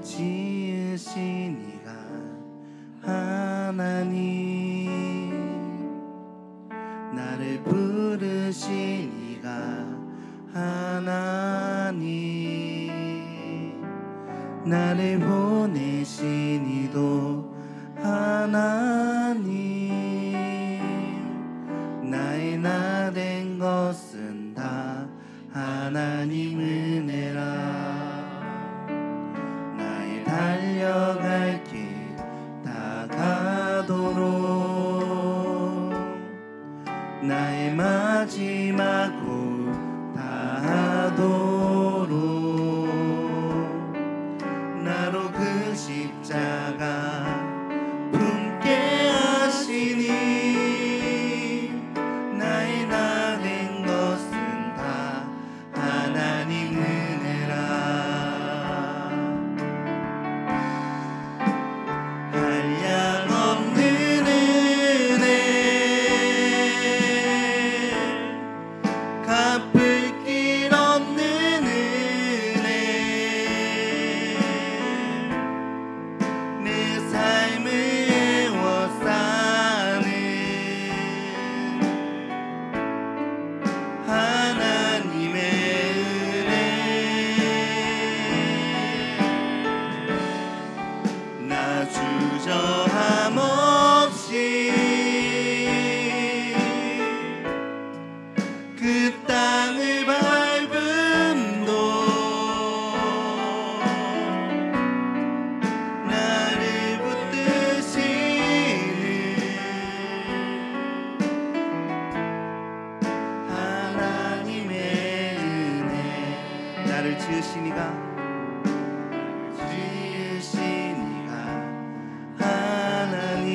지으신 이가 하나님, 나를 부르신 이가 하나님, 나를 보내신 이도 하나님, 나의 나 된 것은 다 하나님 은혜라. 나의 달려갈 길 다가도록, 나의 마지막 고 다하도록, 나로 그 십자가 품게 하시니, 나의 나 된 것은 다 하나님 은혜라. 한량없는 은혜, 갚을 길 없는 은혜, 내 삶을 애워싸는 하나님의 은혜, 나 주저함 없이 그 땅을 밟음도, 나를 붙드시는 하나님의 은혜, 나를 지으신 이가 하나님,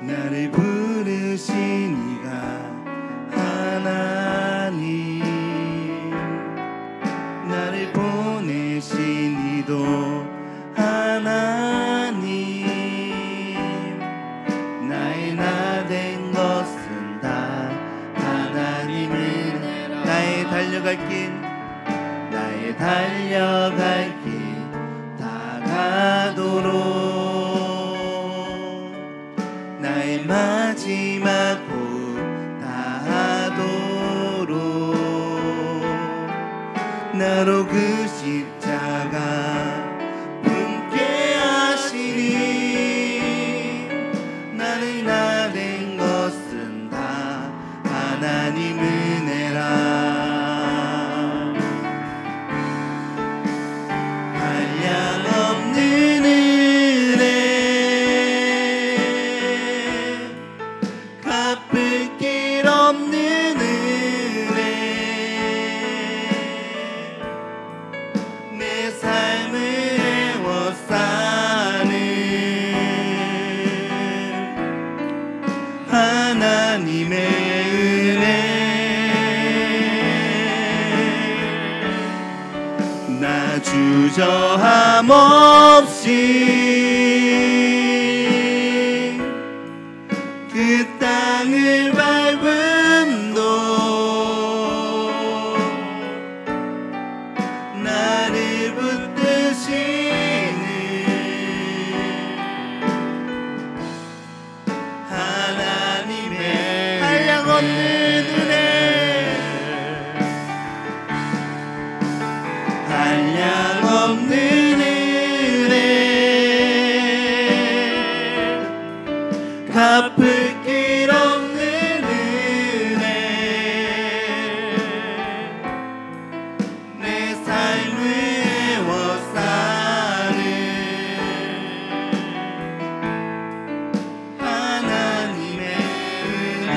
나를 부르신 이가 하나님, 나를 보내신 이도 하나님, 나의 나 된 것은 다 하나님 은혜라. 나의 달려갈 길, 나의 달려갈 길 다가도록, 나의 마지막 고 다하도록, 나로 그 십자가 품게 하시니, 나는 나 된 것은 다 하나님 은혜라. 한량없는 은혜, 갚을 길 없는 은혜, 내 삶을 애워싸는 하나님의 은혜, 나 주저함 없이 그 땅을 밟음도, 나를 붙드시는 하나님의 한량없는 은혜, 한량없는 은혜, 갚을 길 없는 은혜, 내 삶을 애워싸는 하나님의 은혜,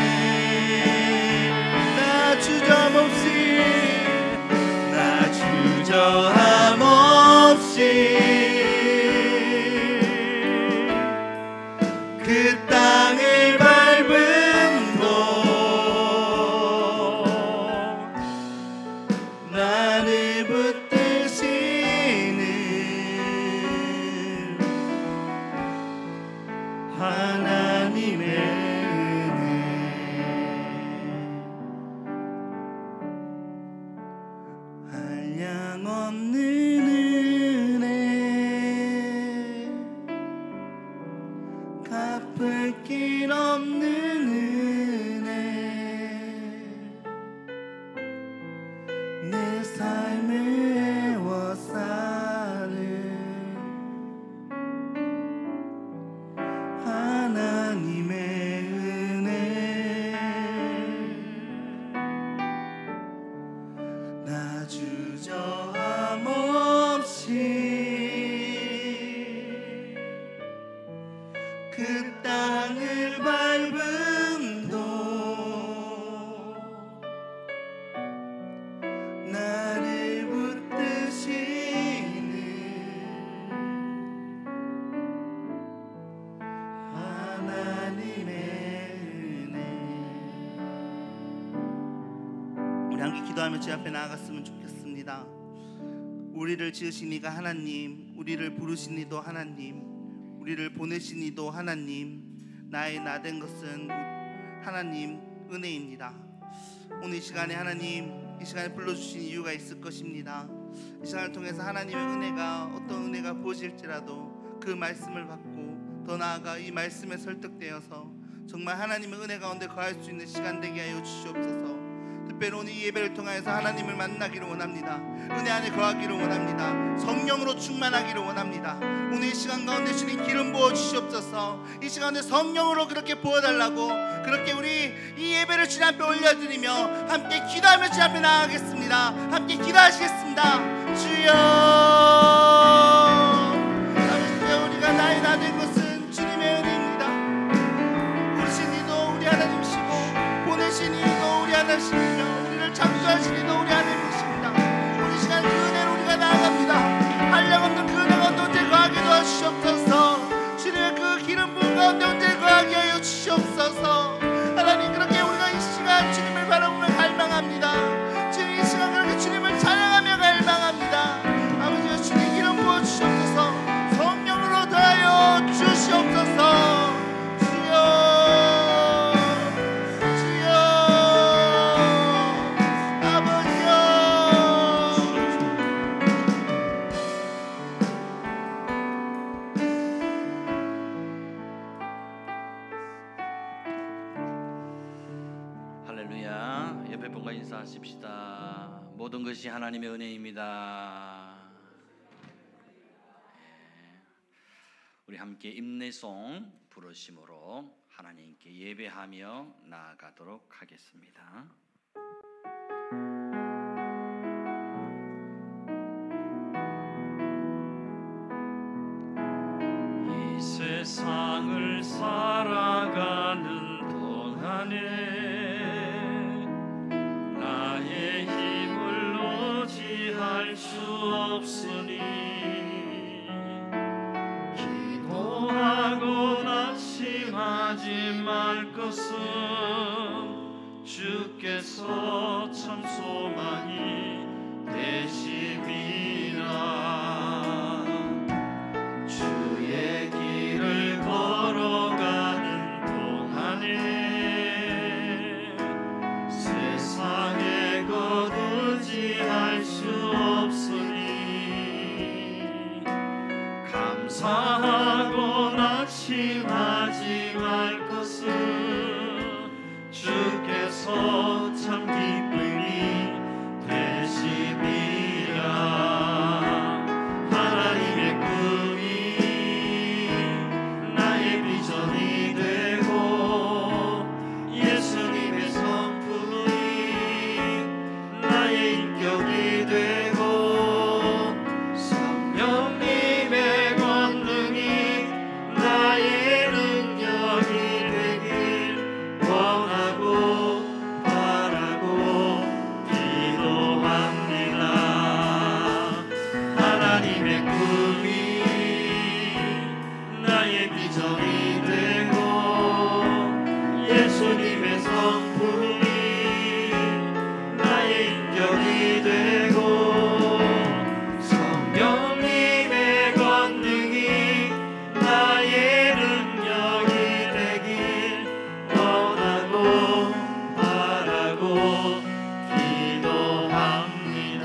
기도하며 주 앞에 나아갔으면 좋겠습니다. 우리를 지으신 이가 하나님, 우리를 부르신 이도 하나님, 우리를 보내신 이도 하나님, 나의 나 된 것은 하나님 은혜입니다. 오늘 이 시간에 하나님, 이 시간에 불러주신 이유가 있을 것입니다. 이 시간을 통해서 하나님의 은혜가, 어떤 은혜가 부어질지라도 그 말씀을 받고 더 나아가 이 말씀에 설득되어서 정말 하나님의 은혜 가운데 거할 수 있는 시간 되게 하여 주시옵소서. 특별히 오늘 이 예배를 통하여서 하나님을 만나기를 원합니다. 은혜 안에 거하기를 원합니다. 성령으로 충만하기를 원합니다. 오늘 이 시간 가운데 주님 기름 부어 주시옵소서. 이 시간에 성령으로 그렇게 부어달라고, 그렇게 우리 이 예배를 주님 앞에 올려드리며 함께 기도하며 주님 앞에 나아가겠습니다. 함께 기도하시겠습니다. 주여, 아버지여, 우리가 나의 나 된 것은 주님의 은혜입니다. 부르신 이도 우리 하나님이시고 보내신 이도 우리 하나님이시며 우리를 창조하신 이도 우리 하나님이십니다. 우리 시간 그 은혜로 우리가 나아갑니다. 한량없는 그 은혜 가운데 언제 거하게 도와주시옵소서. 주님의 그 기름 부은 가운데 언제 거하게 하여 주시옵소서. 하나님, 그렇게 우리가 이 시간 주님을 바라보며 갈망합니다. 주님, 이 시간 그렇게 주님을 찬양하며 갈망합니다. 아버지여, 주님 기름 부어 주시옵소서. 성령으로 더하여 주시옵소서. 할렐루야. 옆에 분과 인사하십시다. 모든 것이 하나님의 은혜입니다. 우리 함께 임내송 부르심으로 하나님께 예배하며 나아가도록 하겠습니다. 이 세상을 살아가는 동안에 나의 힘을 의지할 수 없으니 기도하고 낙심하지 말 것은 주께서 참 소망이 되심이라. 주의 길을 걸어가는 동안에 세상의 것 의지할 수 없으니 감사하고 낙심하지 말 것은 주께서 참 기쁨이 되심이라. 하나님의 꿈이 나의 비전이 되고 예수님의 성품이 나의 인격이 되고 성령님의 권능이 나의 능력이 되길 원하고 바라고 기도합니다. 하나님의 꿈이 나의 비전이 되고 예수님의 성품이 나의 인격이 되고 성령님의 권능이 나의 능력이 되길 원하고 바라고 기도합니다.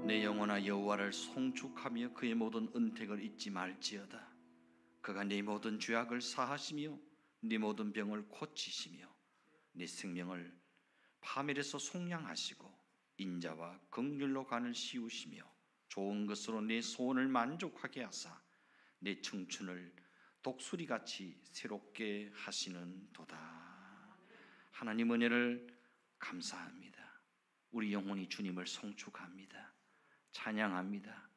내 영혼아 여호와를 송축하며 그의 모든 은택을 잊지 말지어다. 그가 네 모든 죄악을 사하시며 네 모든 병을 고치시며 네 생명을 파멸에서 속량하시고 인자와 긍휼로 간을 씌우시며 좋은 것으로 네 소원을 만족하게 하사 내 청춘을 독수리같이 새롭게 하시는 도다. 하나님 은혜를 감사합니다. 우리 영혼이 주님을 송축합니다. 찬양합니다.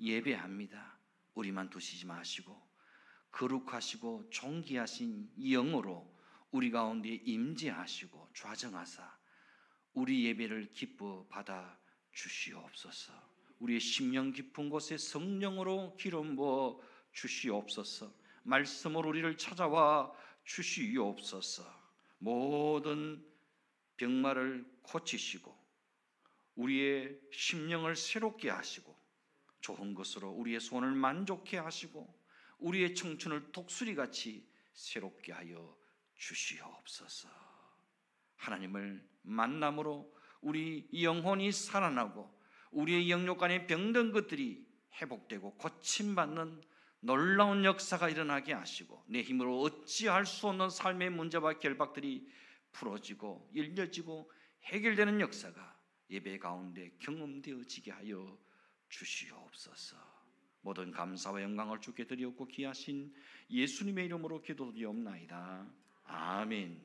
예배합니다. 우리만 두시지 마시고 거룩하시고 존귀하신 영으로 우리 가운데 임재하시고 좌정하사 우리 예배를 기뻐 받아 주시옵소서. 우리의 심령 깊은 곳에 성령으로 기름 부어 주시옵소서. 말씀으로 우리를 찾아와 주시옵소서. 모든 병마를 고치시고 우리의 심령을 새롭게 하시고 좋은 것으로 우리의 소원을 만족해 하시고 우리의 청춘을 독수리같이 새롭게 하여 주시옵소서. 하나님을 만남으로 우리 영혼이 살아나고 우리의 영육 간의 병든 것들이 회복되고 고침받는 놀라운 역사가 일어나게 하시고 내 힘으로 어찌할 수 없는 삶의 문제와 결박들이 풀어지고 일려지고 해결되는 역사가 예배 가운데 경험되어지게 하여 주시옵소서. 모든 감사와 영광을 주께 드리옵고 귀하신 예수님의 이름으로 기도드리옵나이다. 아멘.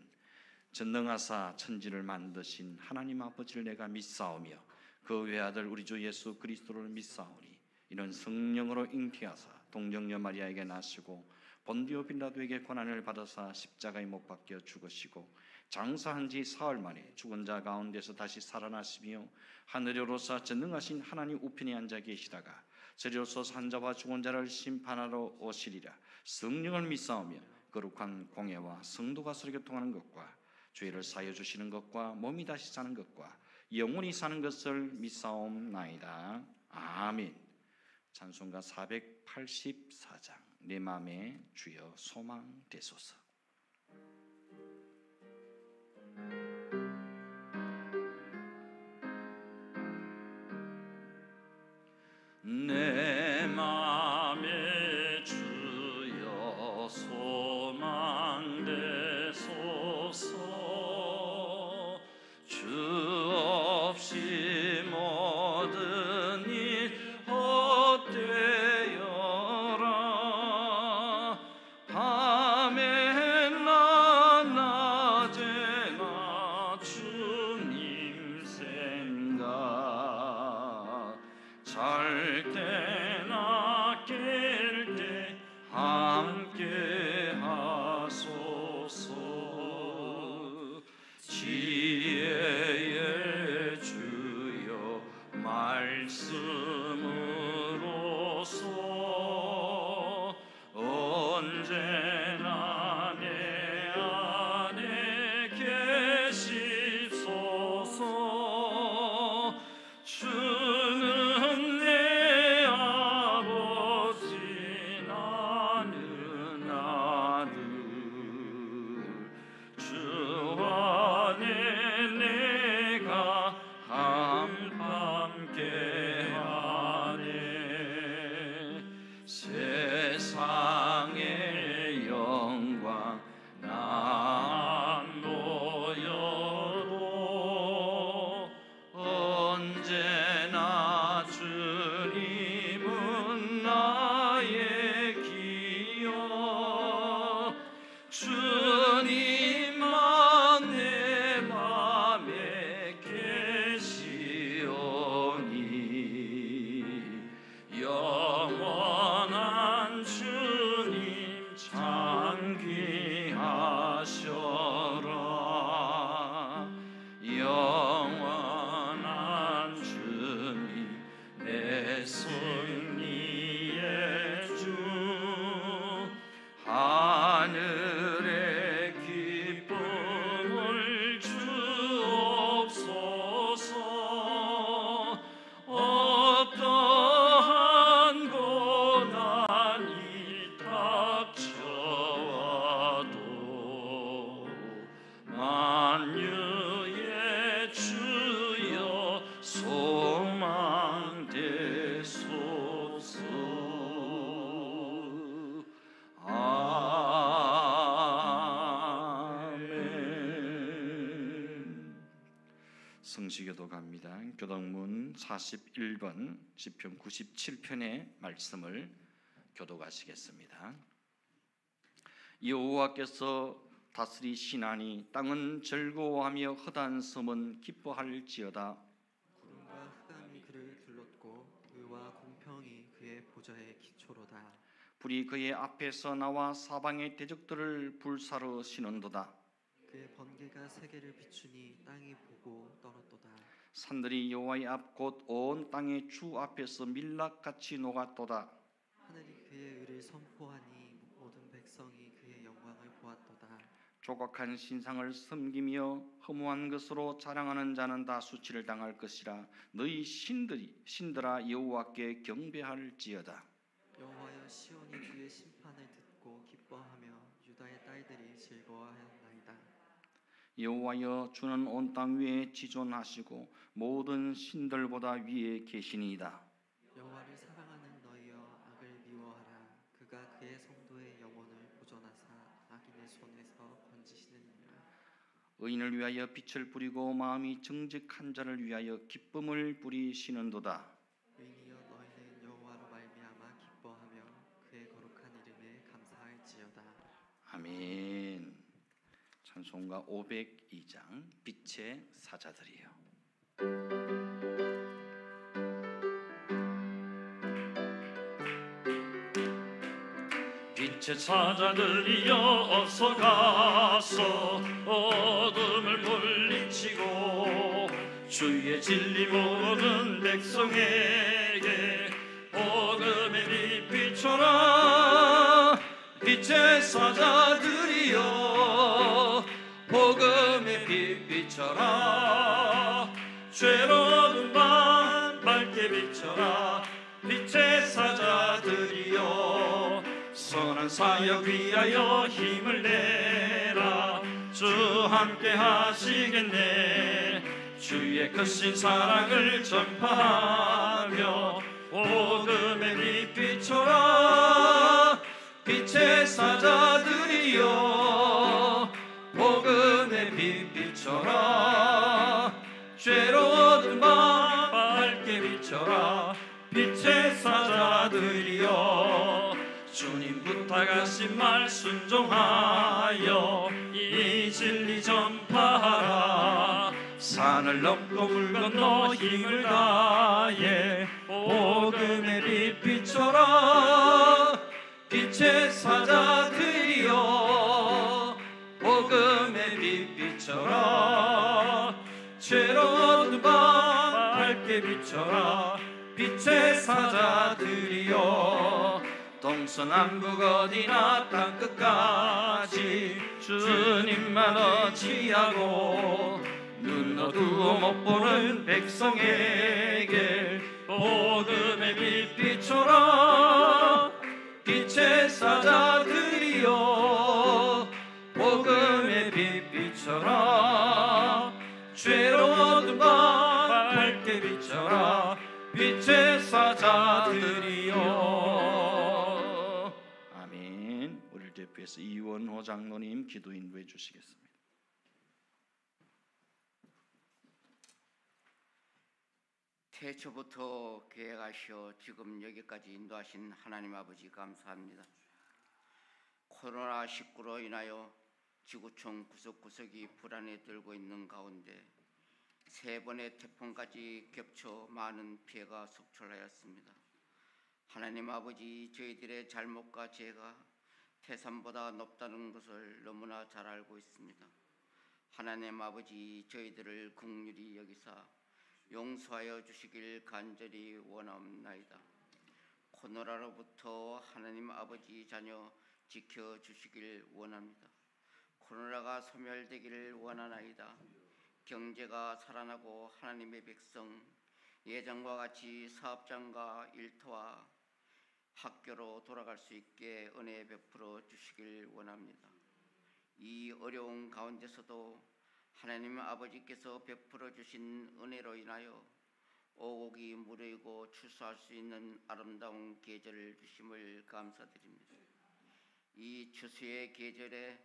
전능하사 천지를 만드신 하나님 아버지를 내가 믿사오며 그 외아들 우리 주 예수 그리스도를 믿사오니 이는 성령으로 잉태하사 동정녀 마리아에게 나시고 본디오 빌라도에게 고난을 받아사 십자가에 못 박혀 죽으시고 장사한 지 사흘 만에 죽은 자 가운데서 다시 살아나시며 하늘에 오르사 전능하신 하나님 우편에 앉아 계시다가 저리로서 산자와 죽은 자를 심판하러 오시리라. 성령을 믿사오며 거룩한 공예와 성도가 서로 교통하는 것과 죄를 사하여 주시는 것과 몸이 다시 사는 것과 영원히 사는 것을 믿사옵나이다. 아멘. 찬송가 484장 내 맘에 주여 소망 되소서. 내 맘에 주여 소망 되소서. 주 없이 모든 일 헛되어라. 밤에나 낮에나 주님 생각 잘 때나 깰 때 함께 하소서. 지혜의 주여 말씀으로서 언제나 내 안에 계시소서. 주는 내 아버지 나는 아들 주 안에 내가 함께하네. 세상의 영광 난 놓여도 언제나 주님은 나의 기여. 주님만 내 맘에 계시오니 영원한 주님 장귀하셔라. 영원한 주님 내 승리의 주 하늘의 기쁨을 주옵소서. 어떠한 고난이 닥쳐와도 만유의 주여 소망 되소서. 아멘. 성시교도 갑니다. 교동문 41번 시편 97편의 말씀을 교독하시겠습니다. 여호와께서 다스리시나니 땅은 즐거워하며 헛한 섬은 기뻐할지어다. 구름과 흑암이 그를 둘렀고 의와 공평이 그의 보좌의 기초로다. 불이 그의 앞에서 나와 사방의 대적들을 불사르 시는도다. 그의 번개가 세계를 비추니 땅이 보고 떨었도다. 산들이 여호와의 앞 곧 온 땅의 주 앞에서 밀락같이 녹았도다. 하늘이 그의 의를 선포하니 모든 백성이 그의 영광을 보았도다. 조각한 신상을 섬기며 허무한 것으로 자랑하는 자는 다 수치를 당할 것이라. 너희 신들아 여호와께 경배할지어다. 여호와여, 시온이 주의 심판을 듣고 기뻐하며 유다의 딸들이 즐거워하였나이다. 여호와여, 주는 온 땅 위에 지존하시고 모든 신들보다 위에 계시니이다. 여호와를 사랑하는 너희여, 악을 미워하라. 그가 그의 성도의 영혼을 보존하사 악인의 손에서 건지시느니라. 의인을 위하여 빛을 뿌리고 마음이 정직한 자를 위하여 기쁨을 뿌리시는도다. 의인이여, 너희는 여호와로 말미암아 기뻐하며 그의 거룩한 이름에 감사할지어다. 아멘. 찬송가 502장 빛의 사자들이여. 빛의 사자들이여 어서 가서 어둠을 물리치고 주의 진리 모르는 백성에게 복음의 빛 비춰라. 빛의 사자들이여 복음의 빛 비춰라. 죄로운 밤 밝게 비춰라. 빛의 사자들이여 선한 사역 위하여 힘을 내라. 주 함께 하시겠네. 주의 크신 사랑을 전파하며 복음의 빛 비춰라. 빛의 사자들이여 복음의 빛 비춰라. 죄로운 밤 밝게 비춰라. 빛의 사자들이여 주님 부탁하신 말 순종하여 이 진리 전파하라. 산을 넘고 물 건너 힘을 다해 복음의 빛 비춰라. 빛의 사자들이여 복음의 빛 비춰라. 죄로운 밤 밝게 비춰라. 빛의 사자들이여 동서남북 어디나 땅끝까지 주님만 어찌하고 눈 어두워 못 보는 백성에게 복음의 빛 비춰라. 빛의 사자들이여 복음의 빛 비춰라. 죄로운 밤 밝게 비춰라. 빛의 사자들이여. 아멘. 우리를 대표해서 이원호 장로님 기도 인도해 주시겠습니다. 태초부터 계획하시어 지금 여기까지 인도하신 하나님 아버지 감사합니다. 코로나19로 인하여 지구촌 구석구석이 불안에 들고 있는 가운데 세 번의 태풍까지 겹쳐 많은 피해가 속출하였습니다. 하나님 아버지, 저희들의 잘못과 죄가 태산보다 높다는 것을 너무나 잘 알고 있습니다. 하나님 아버지, 저희들을 긍휼히 여기사 용서하여 주시길 간절히 원하옵나이다. 코로나로부터 하나님 아버지 자녀 지켜주시길 원합니다. 코로나가 소멸되기를 원하나이다. 경제가 살아나고 하나님의 백성 예전과 같이 사업장과 일터와 학교로 돌아갈 수 있게 은혜 베풀어 주시길 원합니다. 이 어려운 가운데서도 하나님 아버지께서 베풀어 주신 은혜로 인하여 오곡이 무르익고 추수할 수 있는 아름다운 계절을 주심을 감사드립니다. 이 추수의 계절에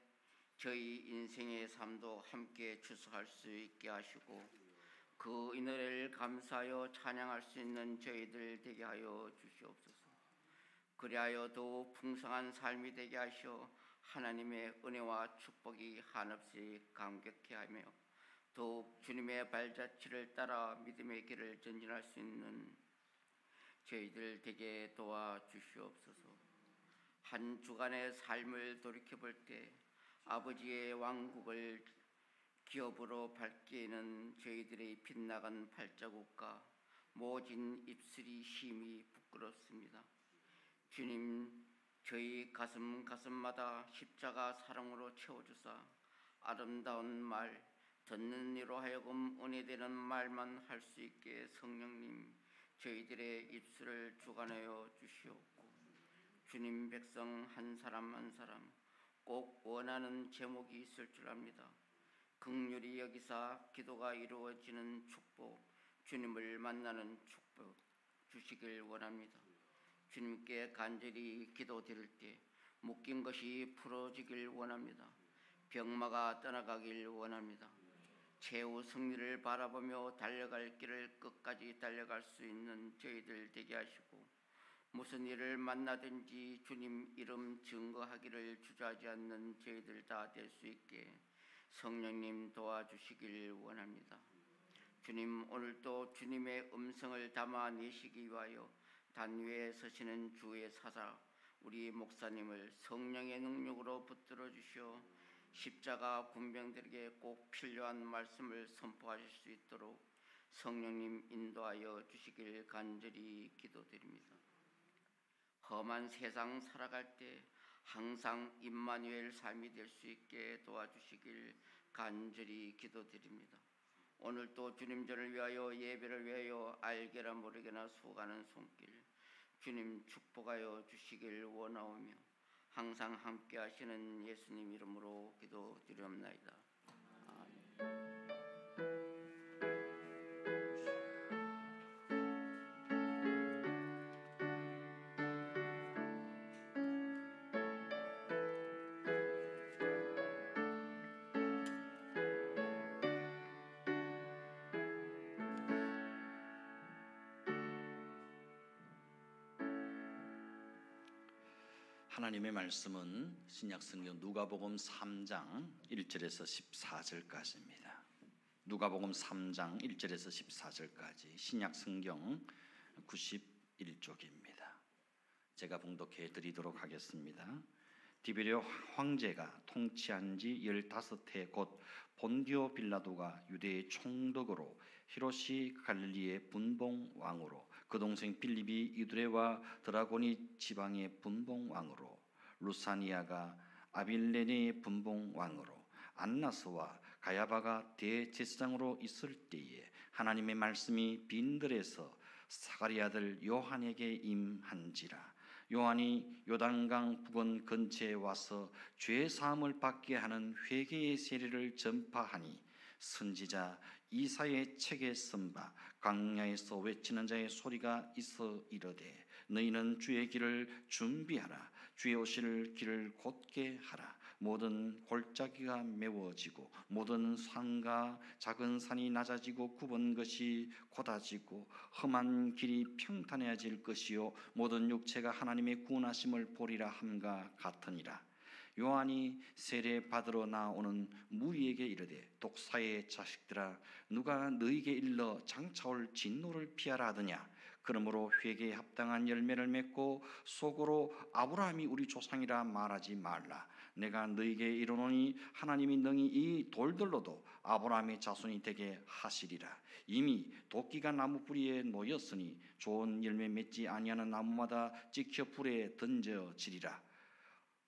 저희 인생의 삶도 함께 추수할 수 있게 하시고 그 은혜를 감사하여 찬양할 수 있는 저희들 되게 하여 주시옵소서. 그리하여 더욱 풍성한 삶이 되게 하시어 하나님의 은혜와 축복이 한없이 감격케 하며 더욱 주님의 발자취를 따라 믿음의 길을 전진할 수 있는 저희들 되게 도와주시옵소서. 한 주간의 삶을 돌이켜볼 때 아버지의 왕국을 기업으로 밝기에는 저희들의 빗나간 발자국과 모진 입술이 심히 부끄럽습니다. 주님, 저희 가슴마다 십자가 사랑으로 채워주사 아름다운 말, 듣는 이로 하여금 은혜되는 말만 할 수 있게 성령님 저희들의 입술을 주관하여 주시옵고, 주님 백성 한 사람 한 사람 꼭 원하는 제목이 있을 줄 압니다. 긍휼히 여기사 기도가 이루어지는 축복, 주님을 만나는 축복 주시길 원합니다. 주님께 간절히 기도드릴 때 묶인 것이 풀어지길 원합니다. 병마가 떠나가길 원합니다. 최후 승리를 바라보며 달려갈 길을 끝까지 달려갈 수 있는 저희들 되게 하시고, 무슨 일을 만나든지 주님 이름 증거하기를 주저하지 않는 저희들 다 될 수 있게 성령님 도와주시길 원합니다. 주님, 오늘도 주님의 음성을 담아내시기 위하여 단위에 서시는 주의 사사 우리 목사님을 성령의 능력으로 붙들어 주시어 십자가 군병들에게 꼭 필요한 말씀을 선포하실 수 있도록 성령님 인도하여 주시길 간절히 기도드립니다. 험한 세상 살아갈 때 항상 임마누엘 삶이 될 수 있게 도와주시길 간절히 기도드립니다. 오늘도 주님 전을 위하여 예배를 위하여 알게나 모르게나 수고하는 손길 주님 축복하여 주시길 원하오며, 항상 함께 하시는 예수님 이름으로 기도드리옵나이다. 아멘. 하나님의 말씀은 신약성경 누가복음 3장 1절에서 14절까지입니다. 누가복음 3장 1절에서 14절까지 신약성경 91쪽입니다. 제가 봉독해 드리도록 하겠습니다. 디베리오 황제가 통치한 지 15해 곧 본디오 빌라도가 유대의 총독으로, 히롯이 갈릴리의 분봉왕으로, 그 동생 빌립이 이두레와 드라고니 지방의 분봉왕으로, 루사니아가 아빌레네의 분봉왕으로, 안나스와 가야바가 대제사장으로 있을 때에 하나님의 말씀이 빈들에서 사가랴 아들 요한에게 임한지라. 요한이 요단강 북은 근처에 와서 죄 사함을 받게 하는 회개의 세례를 전파하니, 선지자 이사야의 책에 쓴 바 광야에서 외치는 자의 소리가 있어 이르되, 너희는 주의 길을 준비하라, 주의 오실 길을 곧게 하라. 모든 골짜기가 메워지고 모든 산과 작은 산이 낮아지고 굽은 것이 곧아지고 험한 길이 평탄해질 것이요 모든 육체가 하나님의 구원하심을 보리라 함과 같으니라. 요한이 세례 받으러 나오는 무리에게 이르되, 독사의 자식들아, 누가 너희에게 일러 장차올 진노를 피하라 하더냐. 그러므로 회개에 합당한 열매를 맺고 속으로 아브라함이 우리 조상이라 말하지 말라. 내가 너희에게 이르노니 하나님이 능히 이 돌들로도 아브라함의 자손이 되게 하시리라. 이미 도끼가 나무 뿌리에 놓였으니 좋은 열매 맺지 아니하는 나무마다 찍혀 불에 던져지리라.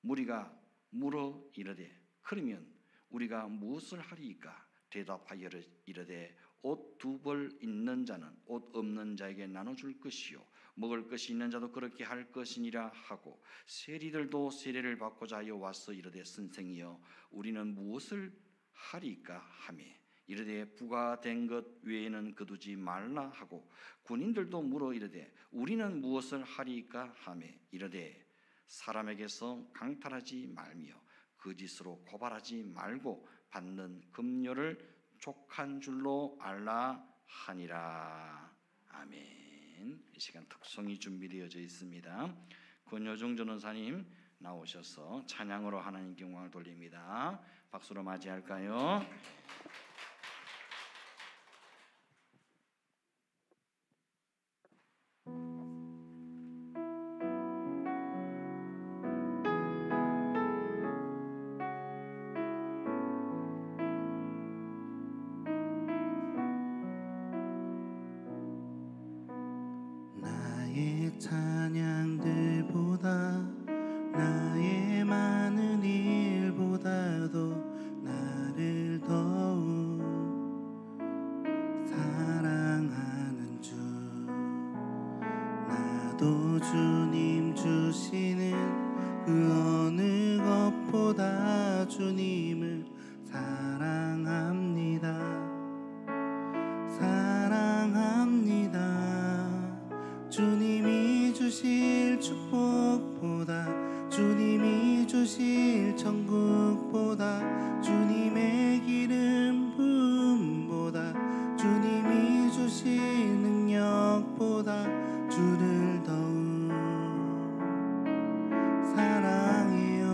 무리가 물어 이르되, 그러면 우리가 무엇을 하리이까? 대답하여 이르되, 옷 2벌 있는 자는 옷 없는 자에게 나눠줄 것이요 먹을 것이 있는 자도 그렇게 할 것이니라 하고, 세리들도 세례를 받고자 하여 와서 이르되, 선생이여 우리는 무엇을 하리이까 하며, 이르되 부과된 것 외에는 거두지 말라 하고, 군인들도 물어 이르되 우리는 무엇을 하리이까 하며, 이르되 사람에게서 강탈하지 말며 거짓으로 고발하지 말고 받는 금료를 족한 줄로 알라 하니라. 아멘. 이 시간 특송이 준비되어져 있습니다. 권효중 전도사님 나오셔서 찬양으로 하나님께 영광을 돌립니다. 박수로 맞이할까요? 나의 찬양들보다 나의 많은 일보다도 나를 주님 주시는 그 어느 것보다 주님을 사랑합니다. 사랑합니다. 주님이 주실 축복보다, 주님이 주실 천국보다, 주님의 기름 부음보다, 주님이 주실 능력보다 주를 더욱 사랑해요.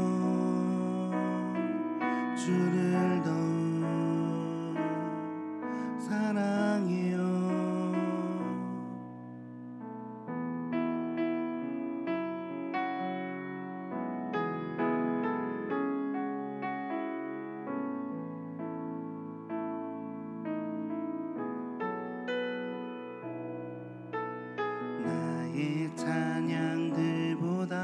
주를 더욱 사랑해요. 나의 찬양들보다,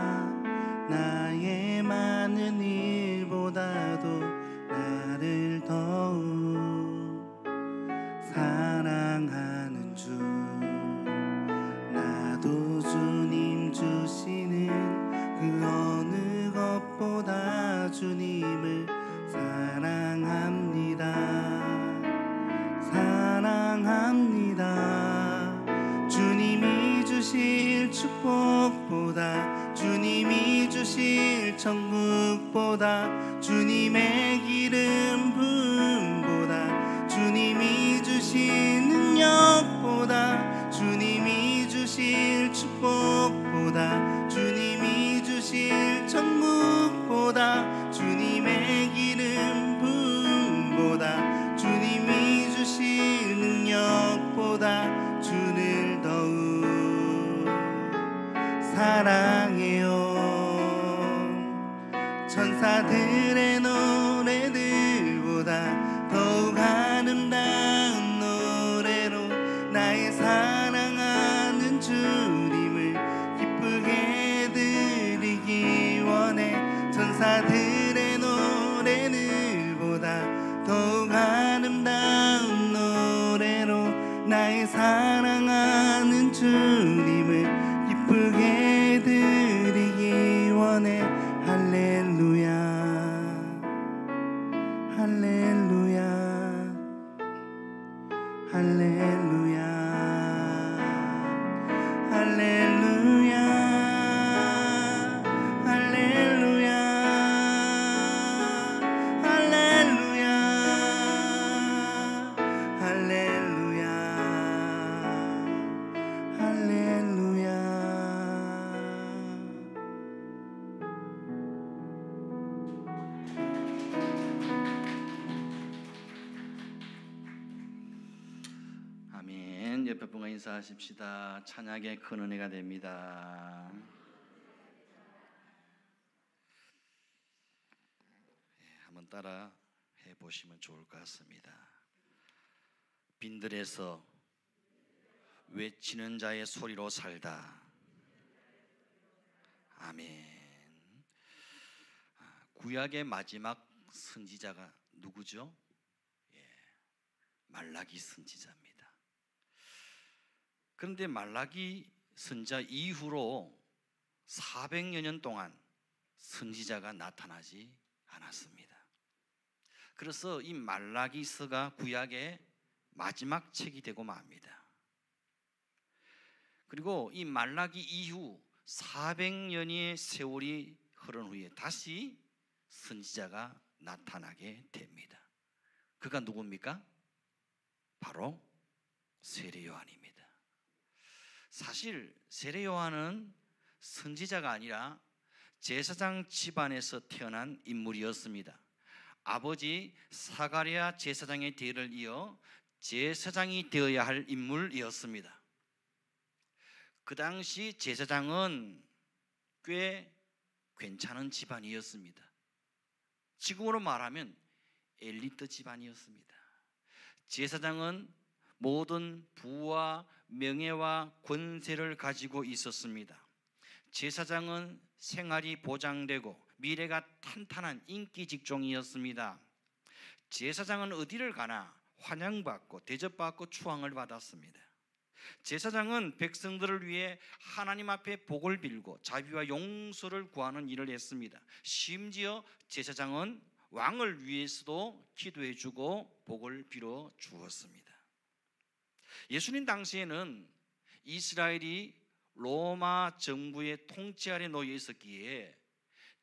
나의 많은 일보다도 나를 더욱 사랑하는 주, 나도 주님 주시는 그 어느 것보다 주님을 사랑합니다. 사랑합니다. 주님이 주실 축복보다, 주님이 주실 천국보다, 주님의 기름 부음보다, 주님이 주실 능력보다, 주님이 주실 축복보다, 주님이 주실 천국보다, 주님의 기름 부음보다, 주님이 주실 능력보다 주를 더욱 사랑해요. 천사들의 노래들보다 더욱 아름다운 노래로 나의 사랑하는 주님을 기쁘게 드리기 원해. 천사들의 노래들보다 더욱 아름다운 노래로 나의 사랑하는 주님을 기쁘게 드리기 원해. 할렐루야 할렐루야 할렐루야 할렐루야 할렐루야 할렐루야 할렐루야 할렐루야. 아멘. 옆에 분과 인사하십시다. 찬양의 큰 은혜가 됩니다. 한번 따라 해보시면 좋을 것 같습니다. 빈들에서 외치는 자의 소리로 살다. 아멘. 구약의 마지막 선지자가 누구죠? 말라기 선지자입니다. 그런데 말라기 선지자 이후로 400여 년 동안 선지자가 나타나지 않았습니다. 그래서 이 말라기서가 구약의 마지막 책이 되고 맙니다. 그리고 이 말라기 이후 400년의 세월이 흐른 후에 다시 선지자가 나타나게 됩니다. 그가 누굽니까? 바로 세례 요한입니다. 사실 세례 요한은 선지자가 아니라 제사장 집안에서 태어난 인물이었습니다. 아버지 사가랴 제사장의 뒤를 이어 제사장이 되어야 할 인물이었습니다. 그 당시 제사장은 꽤 괜찮은 집안이었습니다. 지금으로 말하면 엘리트 집안이었습니다. 제사장은 모든 부와 명예와 권세를 가지고 있었습니다. 제사장은 생활이 보장되고 미래가 탄탄한 인기 직종이었습니다. 제사장은 어디를 가나 환영받고 대접받고 추앙을 받았습니다. 제사장은 백성들을 위해 하나님 앞에 복을 빌고 자비와 용서를 구하는 일을 했습니다. 심지어 제사장은 왕을 위해서도 기도해 주고 복을 빌어 주었습니다. 예수님 당시에는 이스라엘이 로마 정부의 통치 아래 놓여 있었기에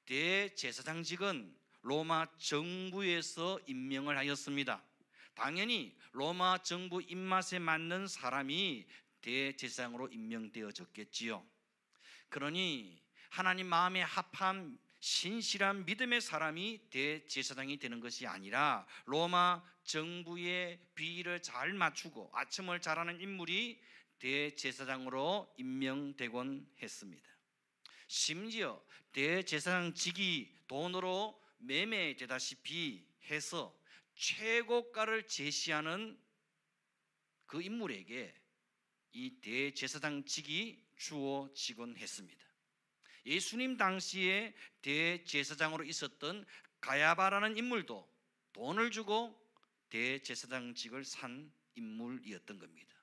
대제사장직은 로마 정부에서 임명을 하였습니다. 당연히 로마 정부 입맛에 맞는 사람이 대제사장으로 임명되어졌겠지요. 그러니 하나님 마음에 합한 신실한 믿음의 사람이 대제사장이 되는 것이 아니라 로마 정부의 비위를 잘 맞추고 아첨을 잘하는 인물이 대제사장으로 임명되곤 했습니다. 심지어 대제사장직이 돈으로 매매되다시피 해서 최고가를 제시하는 그 인물에게 이 대제사장직이 주어지곤 했습니다. 예수님 당시에 대제사장으로 있었던 가야바라는 인물도 돈을 주고 대제사장직을 산 인물이었던 겁니다.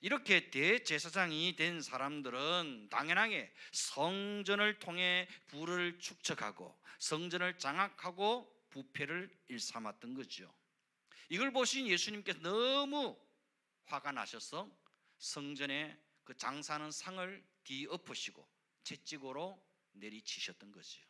이렇게 대제사장이 된 사람들은 당연하게 성전을 통해 부를 축적하고 성전을 장악하고 부패를 일삼았던 거죠. 이걸 보신 예수님께서 너무 화가 나셔서 성전에 그 장사하는 상을 뒤엎으시고 채찍으로 내리치셨던 거지요.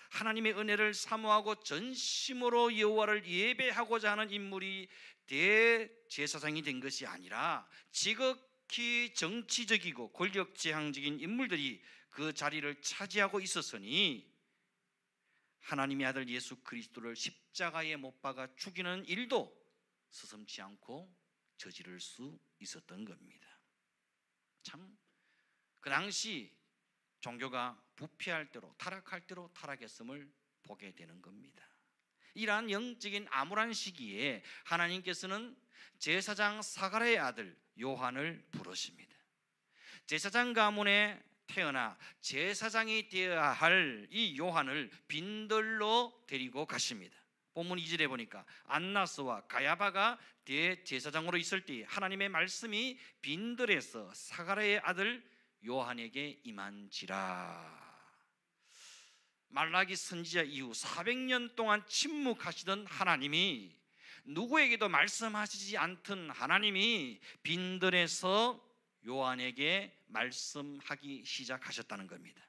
하나님의 은혜를 사모하고 전심으로 여호와를 예배하고자 하는 인물이 대제사장이 된 것이 아니라 지극히 정치적이고 권력지향적인 인물들이 그 자리를 차지하고 있었으니 하나님의 아들 예수 그리스도를 십자가에 못 박아 죽이는 일도 서슴지 않고 저지를 수 있었던 겁니다. 참 그 당시 종교가 부패할 대로 타락할 대로 타락했음을 보게 되는 겁니다. 이러한 영적인 암울한 시기에 하나님께서는 제사장 사가랴의 아들 요한을 부르십니다. 제사장 가문에 태어나 제사장이 되어야 할 이 요한을 빈들로 데리고 가십니다. 본문 2절에 보니까 안나스와 가야바가 대제사장으로 있을 때 하나님의 말씀이 빈들에서 사가랴의 아들 요한에게 임한지라. 말라기 선지자 이후 400년 동안 침묵하시던 하나님이, 누구에게도 말씀하시지 않던 하나님이 빈들에서 요한에게 말씀하기 시작하셨다는 겁니다.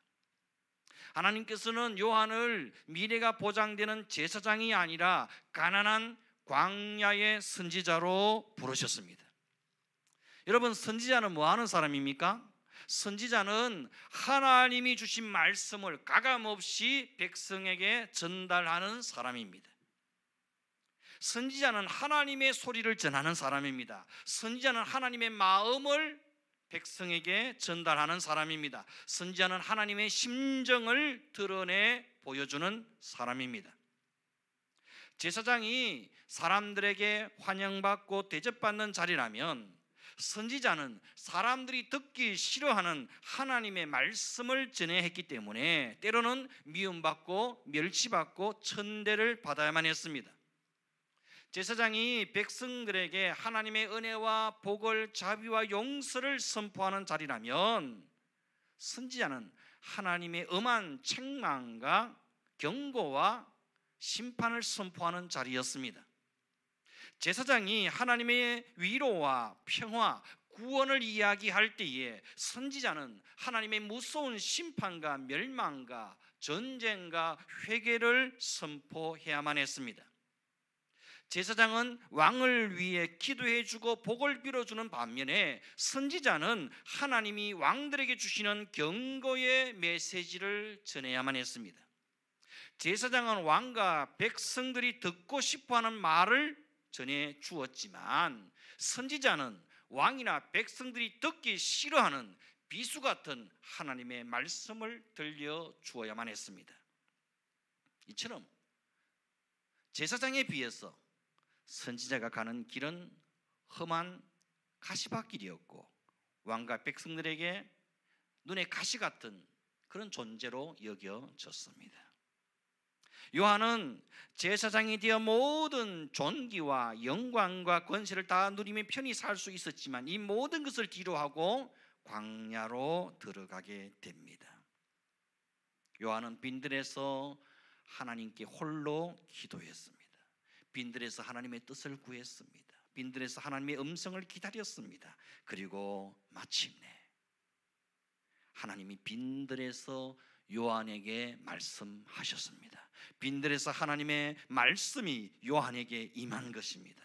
하나님께서는 요한을 미래가 보장되는 제사장이 아니라 가난한 광야의 선지자로 부르셨습니다. 여러분, 선지자는 뭐 하는 사람입니까? 선지자는 하나님이 주신 말씀을 가감없이 백성에게 전달하는 사람입니다. 선지자는 하나님의 소리를 전하는 사람입니다. 선지자는 하나님의 마음을 백성에게 전달하는 사람입니다. 선지자는 하나님의 심정을 드러내 보여주는 사람입니다. 제사장이 사람들에게 환영받고 대접받는 자리라면 선지자는 사람들이 듣기 싫어하는 하나님의 말씀을 전해야 했기 때문에 때로는 미움받고 멸시받고 천대를 받아야만 했습니다. 제사장이 백성들에게 하나님의 은혜와 복을, 자비와 용서를 선포하는 자리라면 선지자는 하나님의 엄한 책망과 경고와 심판을 선포하는 자리였습니다. 제사장이 하나님의 위로와 평화, 구원을 이야기할 때에 선지자는 하나님의 무서운 심판과 멸망과 전쟁과 회개를 선포해야만 했습니다. 제사장은 왕을 위해 기도해주고 복을 빌어주는 반면에 선지자는 하나님이 왕들에게 주시는 경고의 메시지를 전해야만 했습니다. 제사장은 왕과 백성들이 듣고 싶어하는 말을 전해 주었지만 선지자는 왕이나 백성들이 듣기 싫어하는 비수 같은 하나님의 말씀을 들려 주어야만 했습니다. 이처럼 제사장에 비해서 선지자가 가는 길은 험한 가시밭길이었고 왕과 백성들에게 눈에 가시 같은 그런 존재로 여겨졌습니다. 요한은 제사장이 되어 모든 존귀와 영광과 권세를 다 누리며 편히 살 수 있었지만 이 모든 것을 뒤로하고 광야로 들어가게 됩니다. 요한은 빈들에서 하나님께 홀로 기도했습니다. 빈들에서 하나님의 뜻을 구했습니다. 빈들에서 하나님의 음성을 기다렸습니다. 그리고 마침내 하나님이 빈들에서 요한에게 말씀하셨습니다. 빈들에서 하나님의 말씀이 요한에게 임한 것입니다.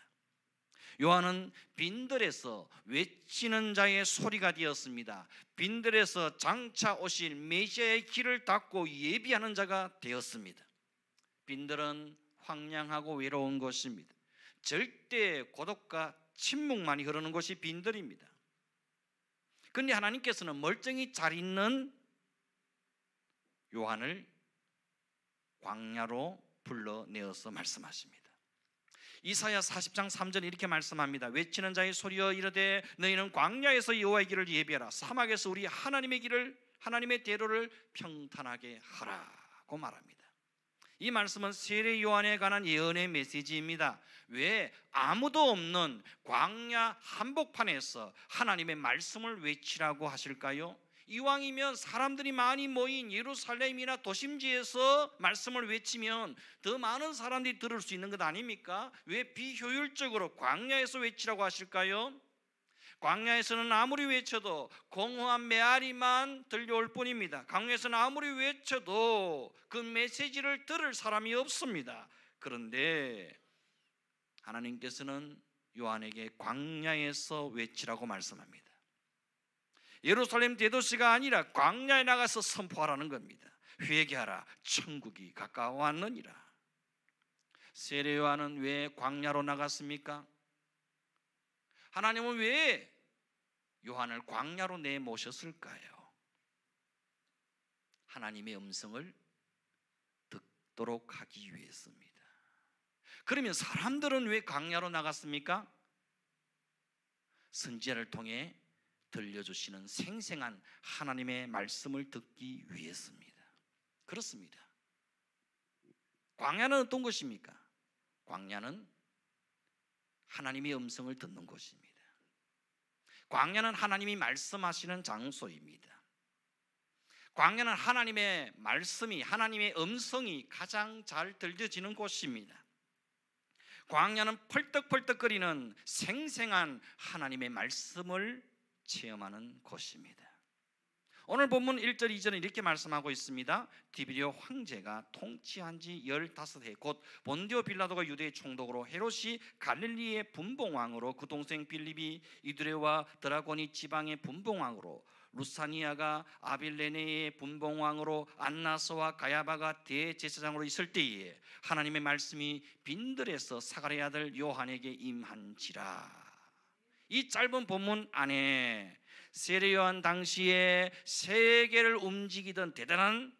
요한은 빈들에서 외치는 자의 소리가 되었습니다. 빈들에서 장차 오실 메시아의 길을 닫고 예비하는 자가 되었습니다. 빈들은 황량하고 외로운 곳입니다. 절대 고독과 침묵만이 흐르는 곳이 빈들입니다. 그런데 하나님께서는 멀쩡히 잘 있는 요한을 광야로 불러내어서 말씀하십니다. 이사야 40장 3절 이렇게 말씀합니다. 외치는 자의 소리여 이르되 너희는 광야에서 여호와의 길을 예비하라. 사막에서 우리 하나님의 길을, 하나님의 대로를 평탄하게 하라고 말합니다. 이 말씀은 세례 요한에 관한 예언의 메시지입니다. 왜 아무도 없는 광야 한복판에서 하나님의 말씀을 외치라고 하실까요? 이왕이면 사람들이 많이 모인 예루살렘이나 도심지에서 말씀을 외치면 더 많은 사람들이 들을 수 있는 것 아닙니까? 왜 비효율적으로 광야에서 외치라고 하실까요? 광야에서는 아무리 외쳐도 공허한 메아리만 들려올 뿐입니다. 광야에서는 아무리 외쳐도 그 메시지를 들을 사람이 없습니다. 그런데 하나님께서는 요한에게 광야에서 외치라고 말씀합니다. 예루살렘 대도시가 아니라 광야에 나가서 선포하라는 겁니다. 회개하라, 천국이 가까워왔느니라. 세례 요한은 왜 광야로 나갔습니까? 하나님은 왜 요한을 광야로 내모셨을까요? 하나님의 음성을 듣도록 하기 위해서입니다. 그러면 사람들은 왜 광야로 나갔습니까? 선지자를 통해 들려주시는 생생한 하나님의 말씀을 듣기 위해서입니다. 그렇습니다. 광야는 어떤 곳입니까? 광야는 하나님의 음성을 듣는 곳입니다. 광야는 하나님이 말씀하시는 장소입니다. 광야는 하나님의 말씀이, 하나님의 음성이 가장 잘 들려지는 곳입니다. 광야는 펄떡펄떡거리는 생생한 하나님의 말씀을 체험하는 곳입니다. 오늘 본문 1절 2절은 이렇게 말씀하고 있습니다. 디베리오 황제가 통치한 지 15해 곧 본디오 빌라도가 유대의 총독으로 헤롯이 갈릴리의 분봉왕으로 그 동생 빌립이 이두레와 드라고니 지방의 분봉왕으로 루사니아가 아빌레네의 분봉왕으로 안나스와 가야바가 대제사장으로 있을 때에 하나님의 말씀이 빈들에서 사가랴의 아들 요한에게 임한지라. 이 짧은 본문 안에 세례 요한 당시에 세계를 움직이던 대단한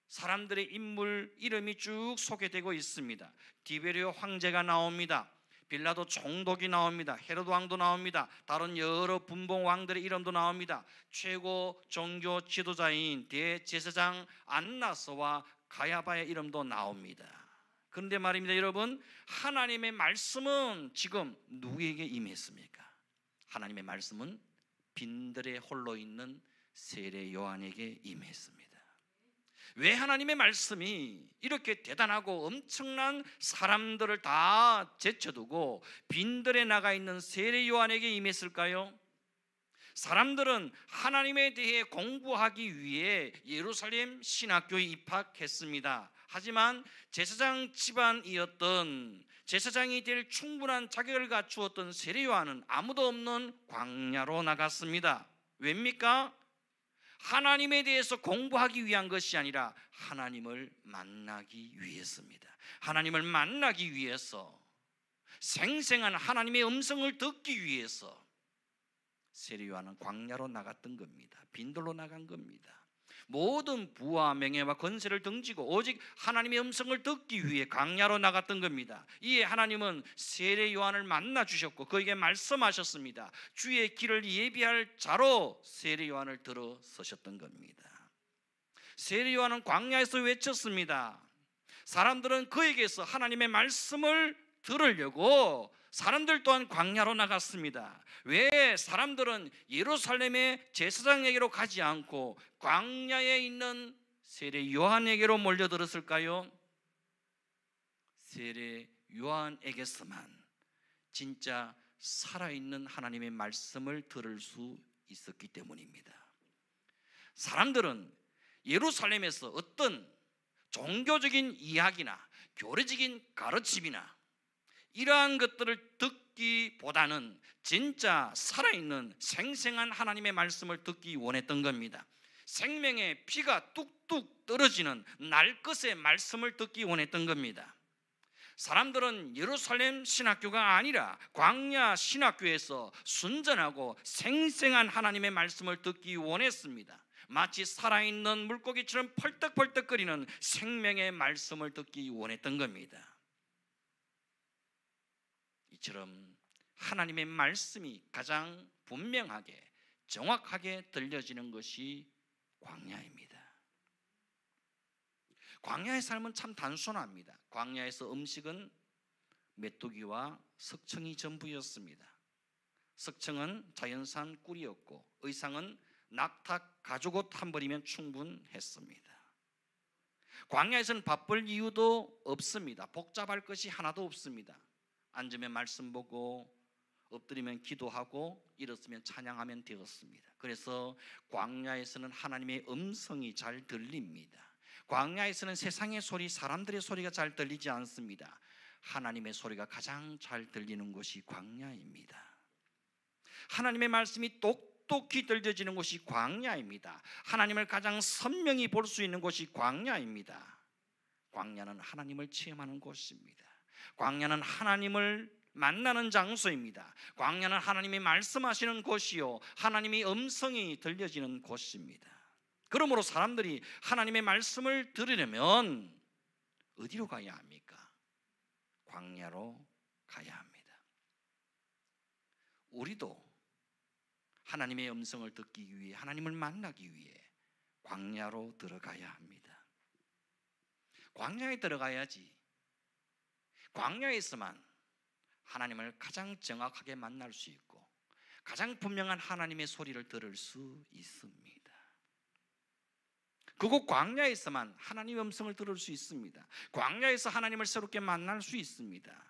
사람들의 인물 이름이 쭉 소개되고 있습니다. 디베리오 황제가 나옵니다. 빌라도 총독이 나옵니다. 헤로드 왕도 나옵니다. 다른 여러 분봉 왕들의 이름도 나옵니다. 최고 종교 지도자인 대제사장 안나스와 가야바의 이름도 나옵니다. 그런데 말입니다, 여러분, 하나님의 말씀은 지금 누구에게 임했습니까? 하나님의 말씀은 빈들에 홀로 있는 세례 요한에게 임했습니다. 왜 하나님의 말씀이 이렇게 대단하고 엄청난 사람들을 다 제쳐두고 빈들에 나가 있는 세례 요한에게 임했을까요? 사람들은 하나님에 대해 공부하기 위해 예루살렘 신학교에 입학했습니다. 하지만 제사장 집안이었던, 제사장이 될 충분한 자격을 갖추었던 세례 요한은 아무도 없는 광야로 나갔습니다. 왜입니까? 하나님에 대해서 공부하기 위한 것이 아니라 하나님을 만나기 위해서입니다. 하나님을 만나기 위해서, 생생한 하나님의 음성을 듣기 위해서 세례 요한은 광야로 나갔던 겁니다. 빈들로 나간 겁니다. 모든 부와 명예와 권세를 등지고 오직 하나님의 음성을 듣기 위해 광야로 나갔던 겁니다. 이에 하나님은 세례 요한을 만나 주셨고 그에게 말씀하셨습니다. 주의 길을 예비할 자로 세례 요한을 들어 서셨던 겁니다. 세례 요한은 광야에서 외쳤습니다. 사람들은 그에게서 하나님의 말씀을 들으려고 사람들 또한 광야로 나갔습니다. 왜 사람들은 예루살렘의 제사장에게로 가지 않고 광야에 있는 세례 요한에게로 몰려들었을까요? 세례 요한에게서만 진짜 살아있는 하나님의 말씀을 들을 수 있었기 때문입니다. 사람들은 예루살렘에서 어떤 종교적인 이야기나 교리적인 가르침이나 이러한 것들을 듣기보다는 진짜 살아있는 생생한 하나님의 말씀을 듣기 원했던 겁니다. 생명의 피가 뚝뚝 떨어지는 날것의 말씀을 듣기 원했던 겁니다. 사람들은 예루살렘 신학교가 아니라 광야 신학교에서 순전하고 생생한 하나님의 말씀을 듣기 원했습니다. 마치 살아있는 물고기처럼 펄떡펄떡거리는 생명의 말씀을 듣기 원했던 겁니다. 이처럼 하나님의 말씀이 가장 분명하게 정확하게 들려지는 것이 광야입니다. 광야의 삶은 참 단순합니다. 광야에서 음식은 메뚜기와 석청이 전부였습니다. 석청은 자연산 꿀이었고 의상은 낙타 가죽옷 한 벌이면 충분했습니다. 광야에서는 바쁠 이유도 없습니다. 복잡할 것이 하나도 없습니다. 앉으면 말씀 보고 엎드리면 기도하고 일었으면 찬양하면 되었습니다. 그래서 광야에서는 하나님의 음성이 잘 들립니다. 광야에서는 세상의 소리, 사람들의 소리가 잘 들리지 않습니다. 하나님의 소리가 가장 잘 들리는 곳이 광야입니다. 하나님의 말씀이 똑똑히 들려지는 곳이 광야입니다. 하나님을 가장 선명히 볼 수 있는 곳이 광야입니다. 광야는 하나님을 체험하는 곳입니다. 광야는 하나님을 만나는 장소입니다. 광야는 하나님이 말씀하시는 곳이요 하나님의 음성이 들려지는 곳입니다. 그러므로 사람들이 하나님의 말씀을 들으려면 어디로 가야 합니까? 광야로 가야 합니다. 우리도 하나님의 음성을 듣기 위해, 하나님을 만나기 위해 광야로 들어가야 합니다. 광야에 들어가야지 광야에서만 하나님을 가장 정확하게 만날 수 있고 가장 분명한 하나님의 소리를 들을 수 있습니다. 그곳 광야에서만 하나님의 음성을 들을 수 있습니다. 광야에서 하나님을 새롭게 만날 수 있습니다.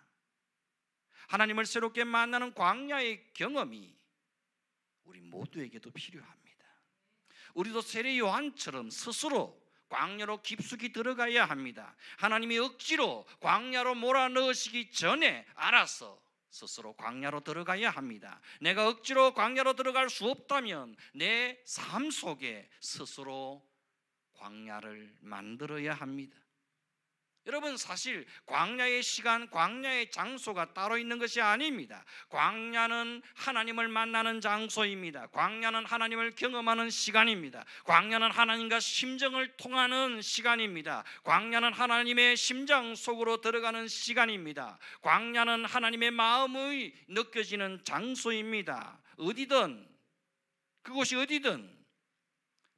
하나님을 새롭게 만나는 광야의 경험이 우리 모두에게도 필요합니다. 우리도 세례 요한처럼 스스로 광야로 깊숙이 들어가야 합니다. 하나님이 억지로 광야로 몰아넣으시기 전에 알아서 스스로 광야로 들어가야 합니다. 내가 억지로 광야로 들어갈 수 없다면 내 삶 속에 스스로 광야를 만들어야 합니다. 여러분, 사실 광야의 시간, 광야의 장소가 따로 있는 것이 아닙니다. 광야는 하나님을 만나는 장소입니다. 광야는 하나님을 경험하는 시간입니다. 광야는 하나님과 심정을 통하는 시간입니다. 광야는 하나님의 심장 속으로 들어가는 시간입니다. 광야는 하나님의 마음이 느껴지는 장소입니다. 어디든, 그곳이 어디든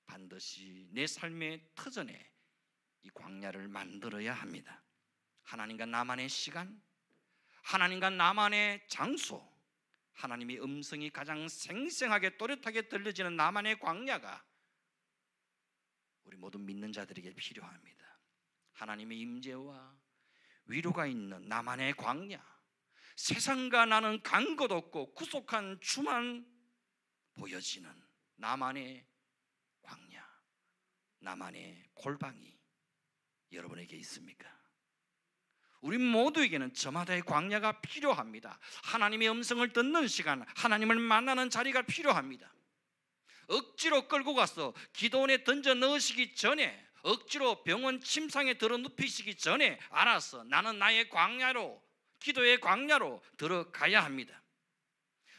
반드시 내 삶의 터전에 이 광야를 만들어야 합니다. 하나님과 나만의 시간, 하나님과 나만의 장소, 하나님의 음성이 가장 생생하게 또렷하게 들려지는 나만의 광야가 우리 모든 믿는 자들에게 필요합니다. 하나님의 임재와 위로가 있는 나만의 광야, 세상과 나는 간 것 없고 구속한 주만 보여지는 나만의 광야, 나만의 골방이 여러분에게 있습니까? 우리 모두에게는 저마다의 광야가 필요합니다. 하나님의 음성을 듣는 시간, 하나님을 만나는 자리가 필요합니다. 억지로 끌고 가서 기도원에 던져 넣으시기 전에, 억지로 병원 침상에 들어 눕히시기 전에 알아서 나는 나의 광야로, 기도의 광야로 들어가야 합니다.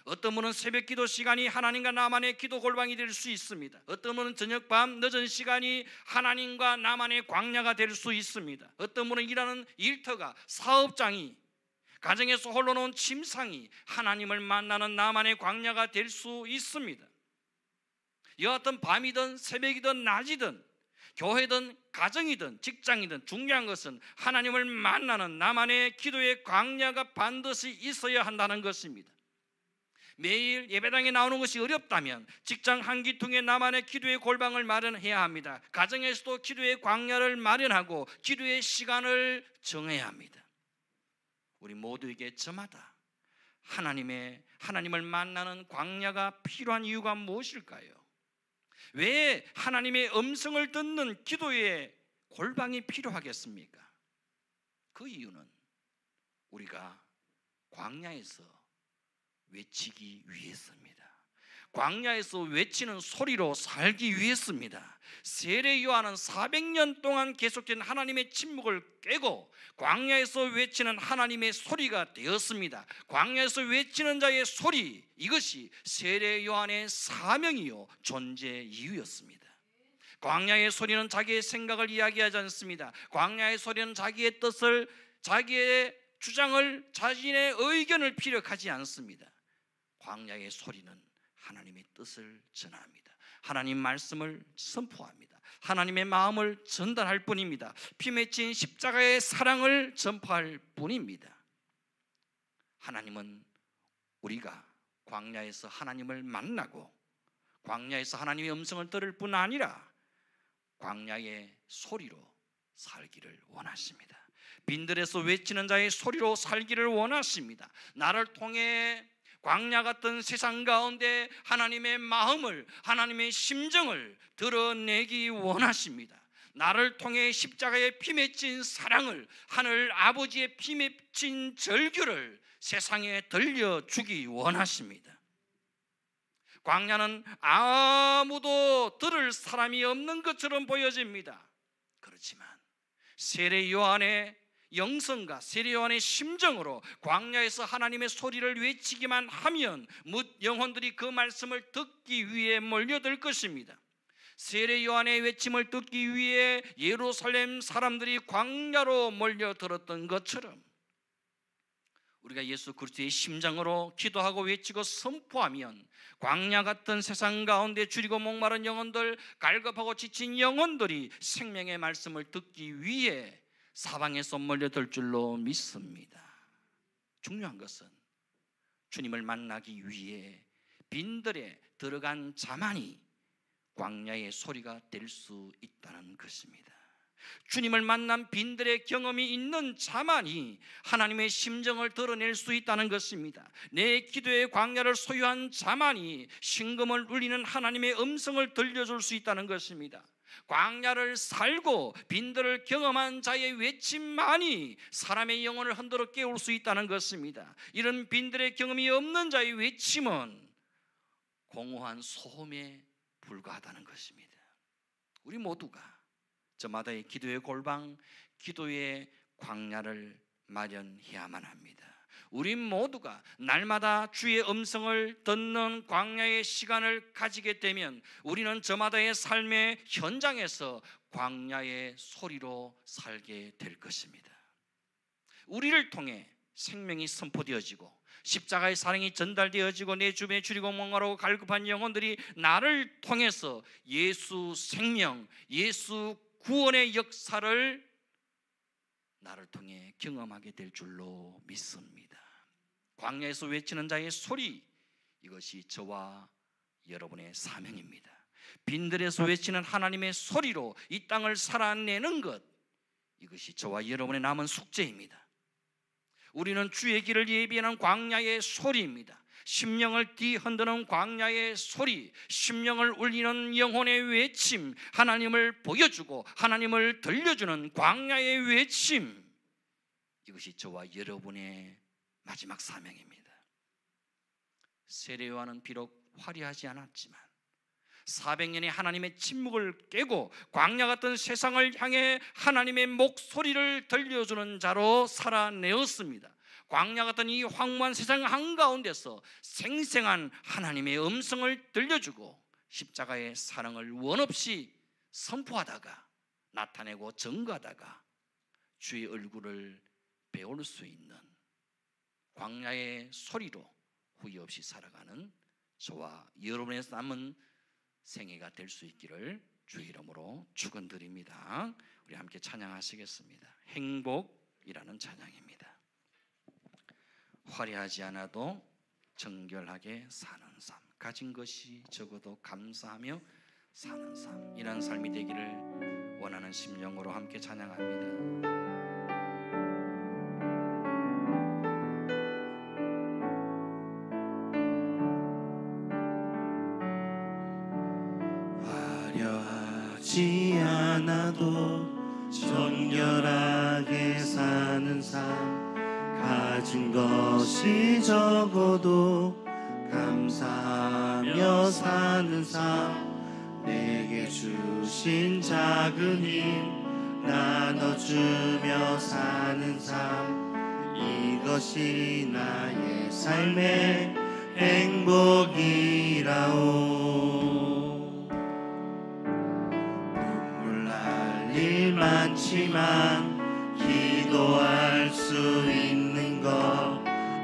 어떤 분은 새벽 기도 시간이 하나님과 나만의 기도 골방이 될 수 있습니다. 어떤 분은 저녁 밤 늦은 시간이 하나님과 나만의 광야가 될 수 있습니다. 어떤 분은 일하는 일터가, 사업장이, 가정에서 홀로놓은 침상이 하나님을 만나는 나만의 광야가 될 수 있습니다. 여하튼 밤이든 새벽이든 낮이든 교회든 가정이든 직장이든 중요한 것은 하나님을 만나는 나만의 기도의 광야가 반드시 있어야 한다는 것입니다. 매일 예배당에 나오는 것이 어렵다면 직장 한기통에 나만의 기도의 골방을 마련해야 합니다. 가정에서도 기도의 광야를 마련하고 기도의 시간을 정해야 합니다. 우리 모두에게 저마다 하나님을 만나는 광야가 필요한 이유가 무엇일까요? 왜 하나님의 음성을 듣는 기도의 골방이 필요하겠습니까? 그 이유는 우리가 광야에서 외치기 위해서입니다. 광야에서 외치는 소리로 살기 위해서입니다. 세례 요한은 400년 동안 계속된 하나님의 침묵을 깨고 광야에서 외치는 하나님의 소리가 되었습니다. 광야에서 외치는 자의 소리, 이것이 세례 요한의 사명이요 존재 이유였습니다. 광야의 소리는 자기의 생각을 이야기하지 않습니다. 광야의 소리는 자기의 뜻을, 자기의 주장을, 자신의 의견을 피력하지 않습니다. 광야의 소리는 하나님의 뜻을 전합니다. 하나님 말씀을 선포합니다. 하나님의 마음을 전달할 뿐입니다. 피 맺힌 십자가의 사랑을 전파할 뿐입니다. 하나님은 우리가 광야에서 하나님을 만나고 광야에서 하나님의 음성을 들을 뿐 아니라 광야의 소리로 살기를 원하십니다. 빈들에서 외치는 자의 소리로 살기를 원하십니다. 나를 통해 광야 같은 세상 가운데 하나님의 마음을, 하나님의 심정을 드러내기 원하십니다. 나를 통해 십자가의 피 맺힌 사랑을, 하늘 아버지의 피 맺힌 절규를 세상에 들려주기 원하십니다. 광야는 아무도 들을 사람이 없는 것처럼 보여집니다. 그렇지만 세례 요한의 영성과 세례 요한의 심정으로 광야에서 하나님의 소리를 외치기만 하면 뭇 영혼들이 그 말씀을 듣기 위해 몰려들 것입니다. 세례 요한의 외침을 듣기 위해 예루살렘 사람들이 광야로 몰려들었던 것처럼 우리가 예수 그리스도의 심장으로 기도하고 외치고 선포하면 광야 같은 세상 가운데 줄이고 목마른 영혼들, 갈급하고 지친 영혼들이 생명의 말씀을 듣기 위해 사방에서 몰려들 줄로 믿습니다. 중요한 것은 주님을 만나기 위해 빈들에 들어간 자만이 광야의 소리가 될 수 있다는 것입니다. 주님을 만난 빈들의 경험이 있는 자만이 하나님의 심정을 드러낼 수 있다는 것입니다. 내 기도의 광야를 소유한 자만이 신금을 울리는 하나님의 음성을 들려줄 수 있다는 것입니다. 광야를 살고 빈들을 경험한 자의 외침만이 사람의 영혼을 흔들어 깨울 수 있다는 것입니다. 이런 빈들의 경험이 없는 자의 외침은 공허한 소음에 불과하다는 것입니다. 우리 모두가 저마다의 기도의 골방, 기도의 광야를 마련해야만 합니다. 우리 모두가 날마다 주의 음성을 듣는 광야의 시간을 가지게 되면 우리는 저마다의 삶의 현장에서 광야의 소리로 살게 될 것입니다. 우리를 통해 생명이 선포되어지고 십자가의 사랑이 전달되어지고 내 주변에 줄이고 목마르고 갈급한 영혼들이 나를 통해서 예수 생명, 예수 구원의 역사를 나를 통해 경험하게 될 줄로 믿습니다. 광야에서 외치는 자의 소리, 이것이 저와 여러분의 사명입니다. 빈들에서 외치는 하나님의 소리로 이 땅을 살아내는 것, 이것이 저와 여러분의 남은 숙제입니다. 우리는 주의 길을 예비하는 광야의 소리입니다. 심령을 뒤흔드는 광야의 소리, 심령을 울리는 영혼의 외침, 하나님을 보여주고 하나님을 들려주는 광야의 외침, 이것이 저와 여러분의 마지막 사명입니다. 세례 요한은 비록 화려하지 않았지만 400년의 하나님의 침묵을 깨고 광야 같은 세상을 향해 하나님의 목소리를 들려주는 자로 살아내었습니다. 광야 같은 이 황무한 세상 한가운데서 생생한 하나님의 음성을 들려주고 십자가의 사랑을 원없이 선포하다가 나타내고 증거하다가 주의 얼굴을 배울 수 있는 광야의 소리로 후회 없이 살아가는 저와 여러분의 남은 생애가 될 수 있기를 주의 이름으로 축원드립니다. 우리 함께 찬양하시겠습니다. 행복이라는 찬양입니다. 화려하지 않아도 정결하게 사는 삶, 가진 것이 적어도 감사하며 사는 삶, 이런 삶이 되기를 원하는 심령으로 함께 찬양합니다. 화려하지 않아도 정결하게 사는 삶, 가진 것이 적어도 감사하며 사는 삶, 내게 주신 작은 힘 나눠주며 사는 삶, 이것이 나의 삶의 행복이라오. 눈물 날 일 많지만 기도할 수 있는 것,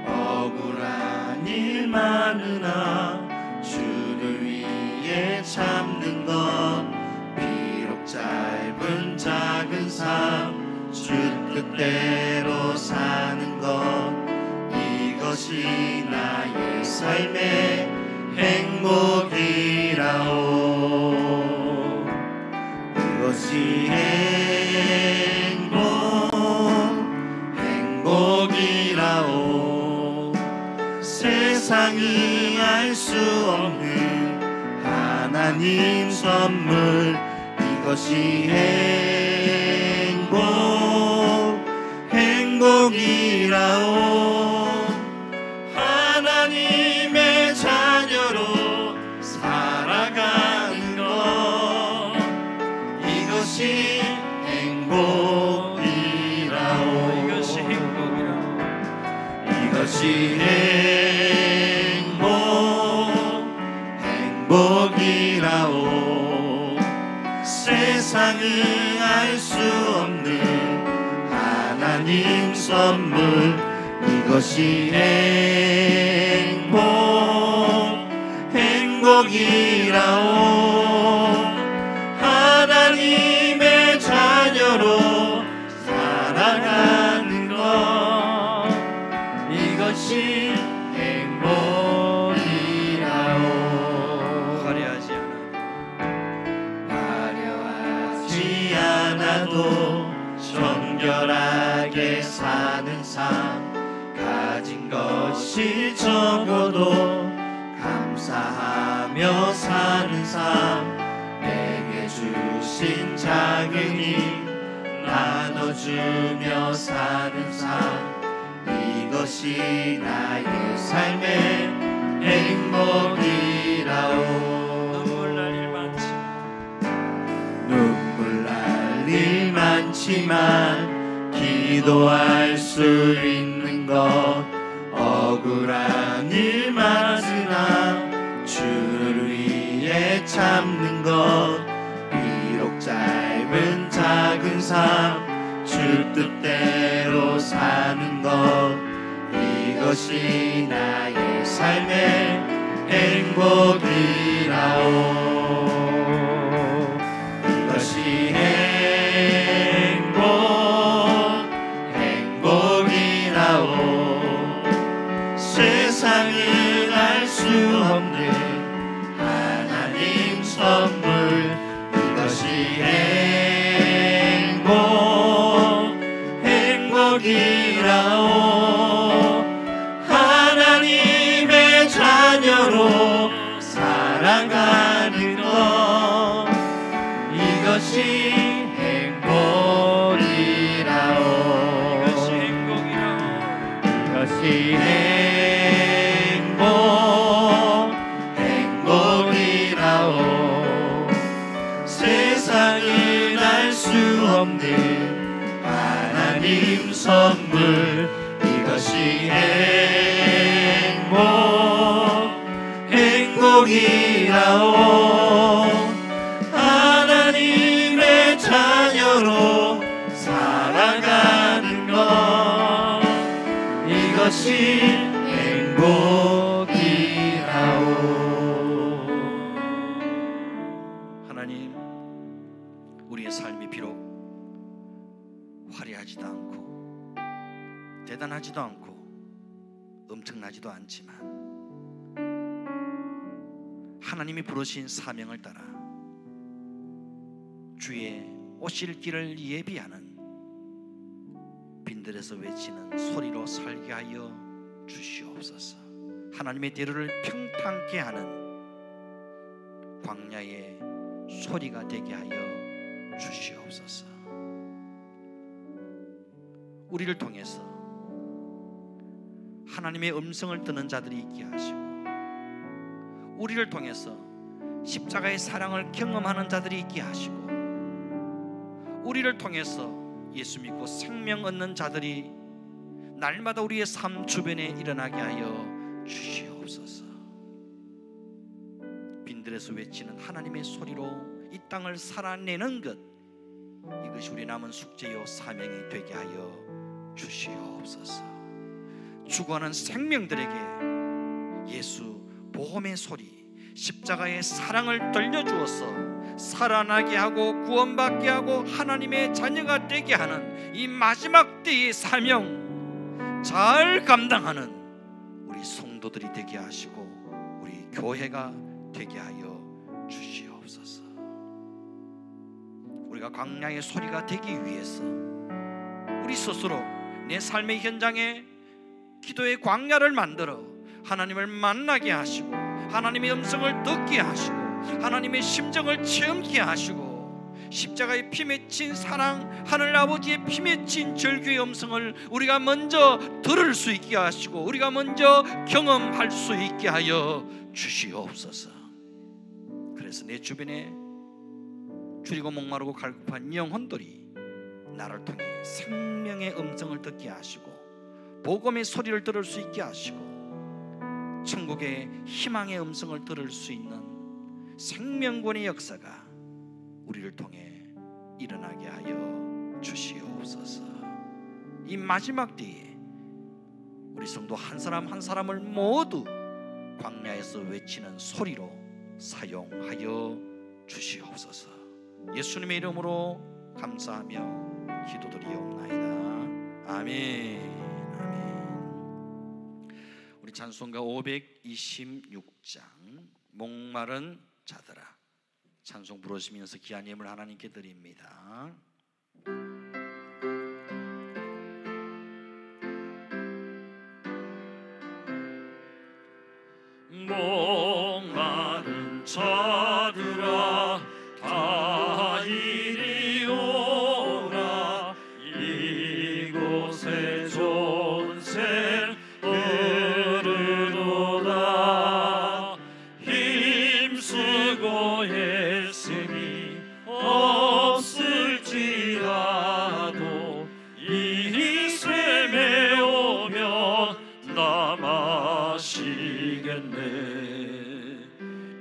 억울한 일 많으나 주를 위해 참는 것, 비록 짧은 작은 삶 주 뜻대로 사는 것, 이것이 나의 삶의 행복이라오. 이것이 행복이라오. 세상이 알 수 없는 하나님 선물, 이것이 행복이라오. 하나님의 자녀로 살아가는 것, 이것이 행복이라오. 이것이 행복이라오. 이것이 행복이라오. 세상은 알 수 없는 하나님 선물, 이것이 행복이라오. 하나님의 자녀로 살아가는 것, 이것이 행복이라오. 화려하지 않아도 정결하게 사는 삶, 가진 것이 적어도 감사하며 사는 삶, 내게 주신 작은 힘 나눠주며 사는 삶, 이것이 나의 삶의 행복이라오. 눈물 날 일 많지만 기도할 수 있는 것, 억울한 일 많으나 주를 위해 참는 것, 비록 짧은 작은 삶 주 뜻대로 사는 것, 이것이 나의 삶의 행복이라오. 이것이 행복이라오. 세상은 알 수 없는 하나님 선물, 이것이 행복이라오. 하나님의 자녀로 살아가는 것, 이것이 행복이라오. 이것이 행복이라오. 세상은 알 수 없는 하나님 선물, 이것이 행복이라오. 하나님의 자녀로 살아가는 것, 이것이 행복이라오. 하나님, 않고 대단하지도 않고 엄청나지도 않지만 하나님이 부르신 사명을 따라 주의 오실 길을 예비하는 빈들에서 외치는 소리로 살게 하여 주시옵소서. 하나님의 대로를 평탄케 하는 광야의 소리가 되게 하여 주시옵소서. 우리를 통해서 하나님의 음성을 듣는 자들이 있게 하시고, 우리를 통해서 십자가의 사랑을 경험하는 자들이 있게 하시고, 우리를 통해서 예수 믿고 생명 얻는 자들이 날마다 우리의 삶 주변에 일어나게 하여 주시옵소서. 빈들에서 외치는 하나님의 소리로 이 땅을 살아내는 것, 이것이 우리 남은 숙제요 사명이 되게 하여 주시옵소서. 죽어가는 생명들에게 예수 복음의 소리, 십자가의 사랑을 들려주어서 살아나게 하고 구원받게 하고 하나님의 자녀가 되게 하는 이 마지막 때의 사명 잘 감당하는 우리 성도들이 되게 하시고 우리 교회가 되게 하여 주시옵소서. 우리가 광야의 소리가 되기 위해서 우리 스스로 내 삶의 현장에 기도의 광야를 만들어 하나님을 만나게 하시고 하나님의 음성을 듣게 하시고 하나님의 심정을 체험케 하시고 십자가의 피 맺힌 사랑, 하늘 아버지의 피 맺힌 절규의 음성을 우리가 먼저 들을 수 있게 하시고 우리가 먼저 경험할 수 있게 하여 주시옵소서. 그래서 내 주변에 줄이고 목마르고 갈급한 영혼들이 나를 통해 생명의 음성을 듣게 하시고 복음의 소리를 들을 수 있게 하시고 천국의 희망의 음성을 들을 수 있는 생명권의 역사가 우리를 통해 일어나게 하여 주시옵소서. 이 마지막 때에 우리 성도 한 사람 한 사람을 모두 광야에서 외치는 소리로 사용하여 주시옵소서. 예수님의 이름으로 감사하며 기도드리옵나이다. 아멘. 우리 찬송가 526장 목마른 자들아 찬송 부르시면서 귀한 예물 하나님께 드립니다. 목마른 자들아 다 이리 오라. 이곳에 존생 흐르도다. 힘쓰고 애쓰니 없을지라도 이 샘에 오면 나 마시겠네.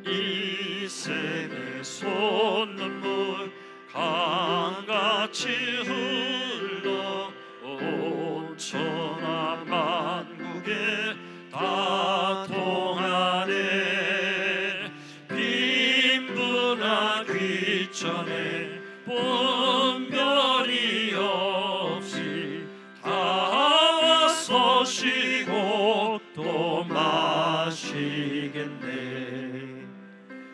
이 샘의 솟는물 강같이 흘러 온 천하 만국에 다 통하네. 빈부나 귀천에 분별이 없이 다 와서 쉬고 또 마시겠네.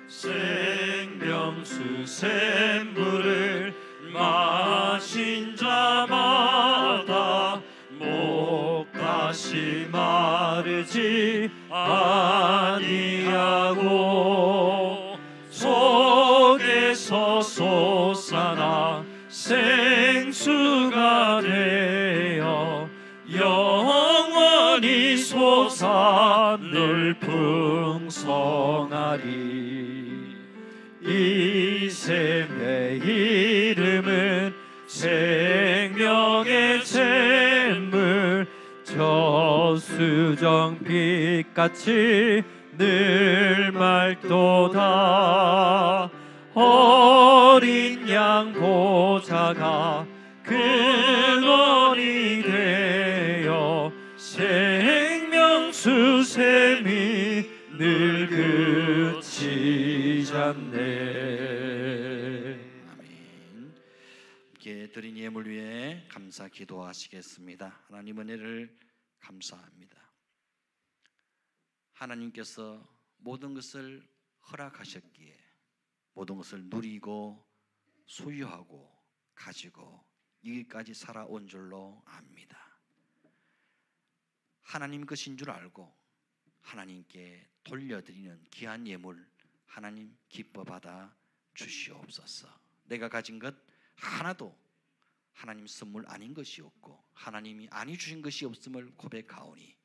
생명수 샘물을 마신 자마다 목 다시 마르지 아니하고 속에서 솟아나 생수가 되어 영원히 솟아 늘 풍성하리. 이 샘의 이름은 생명의 샘물. 저수정빛같이 늘 맑도다. 어린 양 보좌가 근원이 되어 생명수 샘이 늘 그치지 않네. 아멘. 함께 드린 예물 위에 감사 기도하시겠습니다. 하나님 은혜를 감사합니다. 하나님께서 모든 것을 허락하셨기에 모든 것을 누리고 소유하고 가지고 여기까지 살아온 줄로 압니다. 하나님 것인 줄 알고 하나님께 돌려드리는 귀한 예물 하나님 기뻐 받아 주시옵소서. 내가 가진 것 하나도 하나님 선물 아닌 것이 없고 하나님이 아니 주신 것이 없음을 고백하오니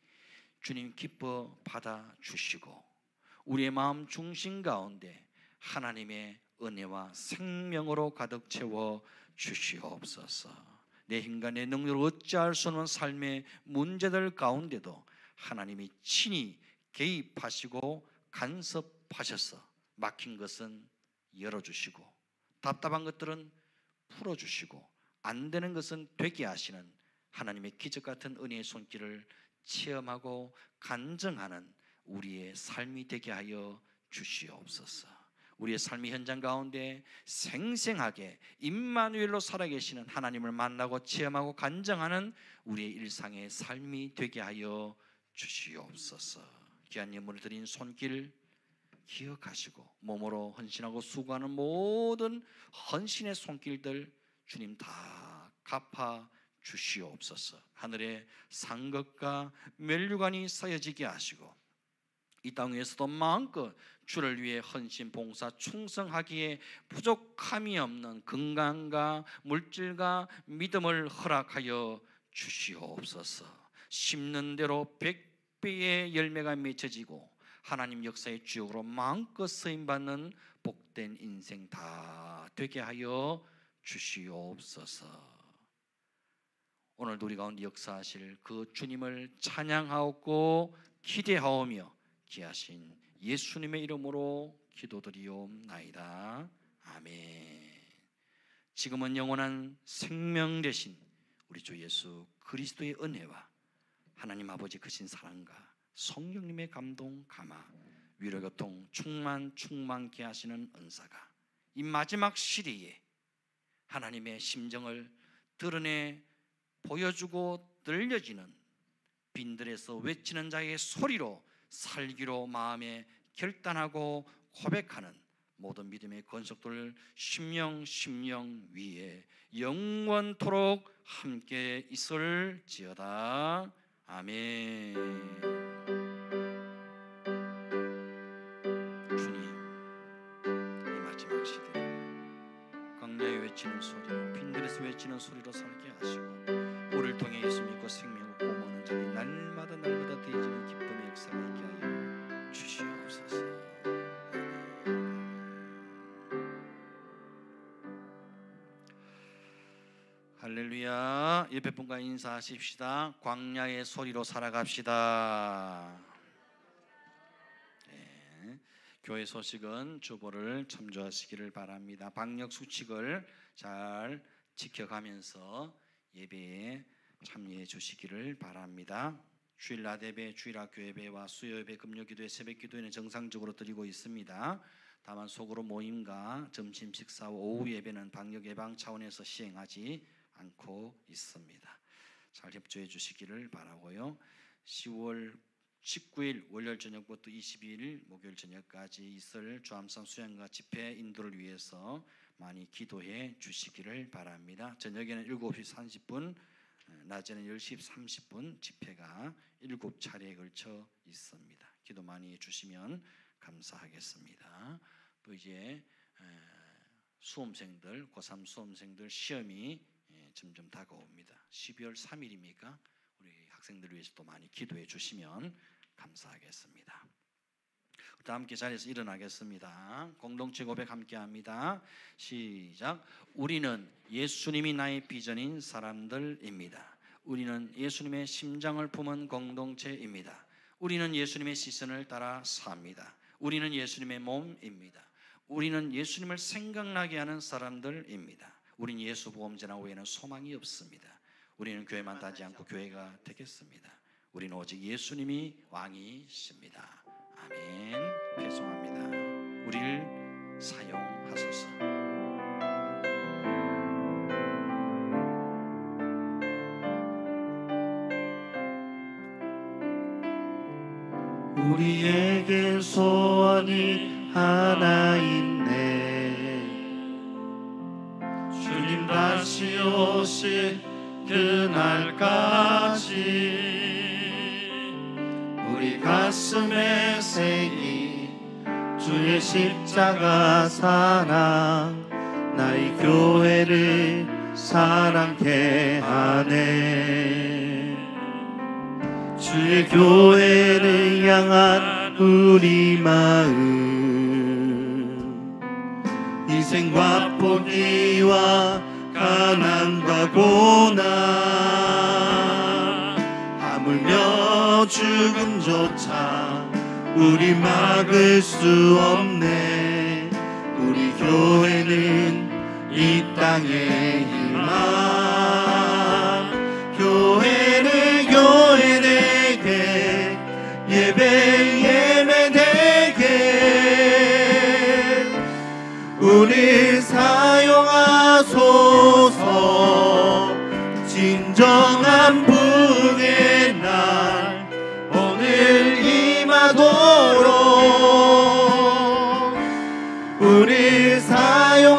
주님 기뻐 받아 주시고 우리의 마음 중심 가운데 하나님의 은혜와 생명으로 가득 채워 주시옵소서. 내 힘과 내 능력으로 어찌할 수 없는 삶의 문제들 가운데도 하나님이 친히 개입하시고 간섭하셔서 막힌 것은 열어주시고 답답한 것들은 풀어주시고 안 되는 것은 되게 하시는 하나님의 기적 같은 은혜의 손길을 체험하고 간증하는 우리의 삶이 되게 하여 주시옵소서. 우리의 삶의 현장 가운데 생생하게 임마누엘로 살아계시는 하나님을 만나고 체험하고 간증하는 우리의 일상의 삶이 되게 하여 주시옵소서. 귀한 예물을 드린 손길 기억하시고 몸으로 헌신하고 수고하는 모든 헌신의 손길들 주님 다 갚아 주시옵소서. 하늘에 상급과 면류관이 쌓여지게 하시고 이 땅 위에서도 마음껏 주를 위해 헌신 봉사 충성하기에 부족함이 없는 건강과 물질과 믿음을 허락하여 주시옵소서. 심는 대로 100배의 열매가 맺혀지고 하나님 역사의 주역으로 마음껏 쓰임받는 복된 인생 다 되게 하여 주시옵소서. 오늘도 우리 가운데 역사하실 그 주님을 찬양하고 기대하오며 귀하신 예수님의 이름으로 기도드리옵나이다. 아멘. 지금은 영원한 생명 되신 우리 주 예수 그리스도의 은혜와 하나님 아버지 크신 사랑과 성령님의 감동 감화 위로 교통 충만케 하시는 은사가 이 마지막 시리에 하나님의 심정을 드러내 보여주고 들려지는 빈들에서 외치는 자의 소리로 살기로 마음에 결단하고 고백하는 모든 믿음의 권속들 심령 위에 영원토록 함께 있을지어다. 아멘. 주님, 이 마지막 시대를 광야에 외치는 소리, 빈들에서 외치는 소리로 살게 하시고 우리를 통해 예수 믿고 생명을 고모하는 자들이 날마다 되어지는 기쁨의 역사가 있게 하여 주시옵소서. 할렐루야. 옆에 분과 인사하십시다. 광야의 소리로 살아갑시다. 네. 교회 소식은 주보를 참조하시기를 바랍니다. 방역 수칙을 잘 지켜가면서 예배에 참여해 주시기를 바랍니다. 주일 낮 예배, 주일 학교 예배와 수요 예배, 금요 기도회, 새벽 기도회는 정상적으로 드리고 있습니다. 다만 소그룹 모임과 점심 식사 후 오후 예배는 방역 예방 차원에서 시행하지 않고 있습니다. 잘 협조해 주시기를 바라고요. 10월 19일 월요일 저녁부터 22일 목요일 저녁까지 있을 주암산 수양과 집회 인도를 위해서 많이 기도해 주시기를 바랍니다. 저녁에는 7시 30분, 낮에는 10시 30분 집회가 7차례에 걸쳐 있습니다. 기도 많이 해주시면 감사하겠습니다. 또 이제 수험생들, 고3 수험생들 시험이 점점 다가옵니다. 12월 3일입니까? 우리 학생들을 위해서 또 많이 기도해 주시면 감사하겠습니다. 다 함께 자리에서 일어나겠습니다. 공동체 고백 함께 합니다. 시작. 우리는 예수님이 나의 비전인 사람들입니다. 우리는 예수님의 심장을 품은 공동체입니다. 우리는 예수님의 시선을 따라 삽니다. 우리는 예수님의 몸입니다. 우리는 예수님을 생각나게 하는 사람들입니다. 우리는 예수 보험제나 외에는 소망이 없습니다. 우리는 교회만 다지 않고 교회가 되겠습니다. 우리는 오직 예수님이 왕이십니다. 아멘. 배송합니다. 우리를 사용하소서. 우리에겐 소원이 하나 있네. 주님 다시 오실 그날까지 우리 가슴에 새긴 주의 십자가 사랑, 나의 교회를 사랑케 하네. 주의 교회를 향한 우리 마음, 희생과 포기와 가난과 고난, 하물며 죽음조차 우리 막을 수 없네. 우리 교회는 이 땅의 희망, 교회 되게 예배 되게 우리 사용하소서. 진정한 부흥의 날 오늘 임하도록 우리 사용하소서.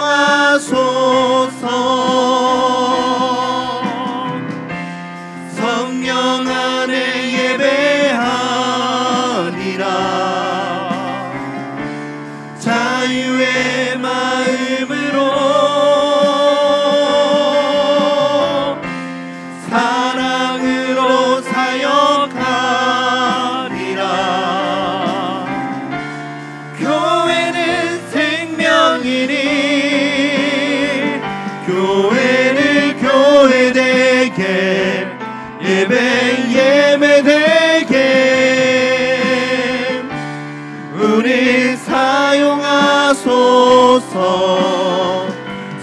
성령 안에 예배하리라. 자유의 마음으로 사랑으로 사역하리라. 교회는 생명이니 교회를 교회 되게 예배 되게 우리 사용하소서.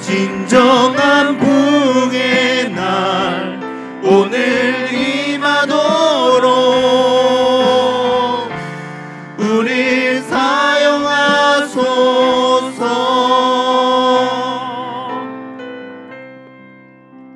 진정한 부흥의 날 오늘 임하도록 우리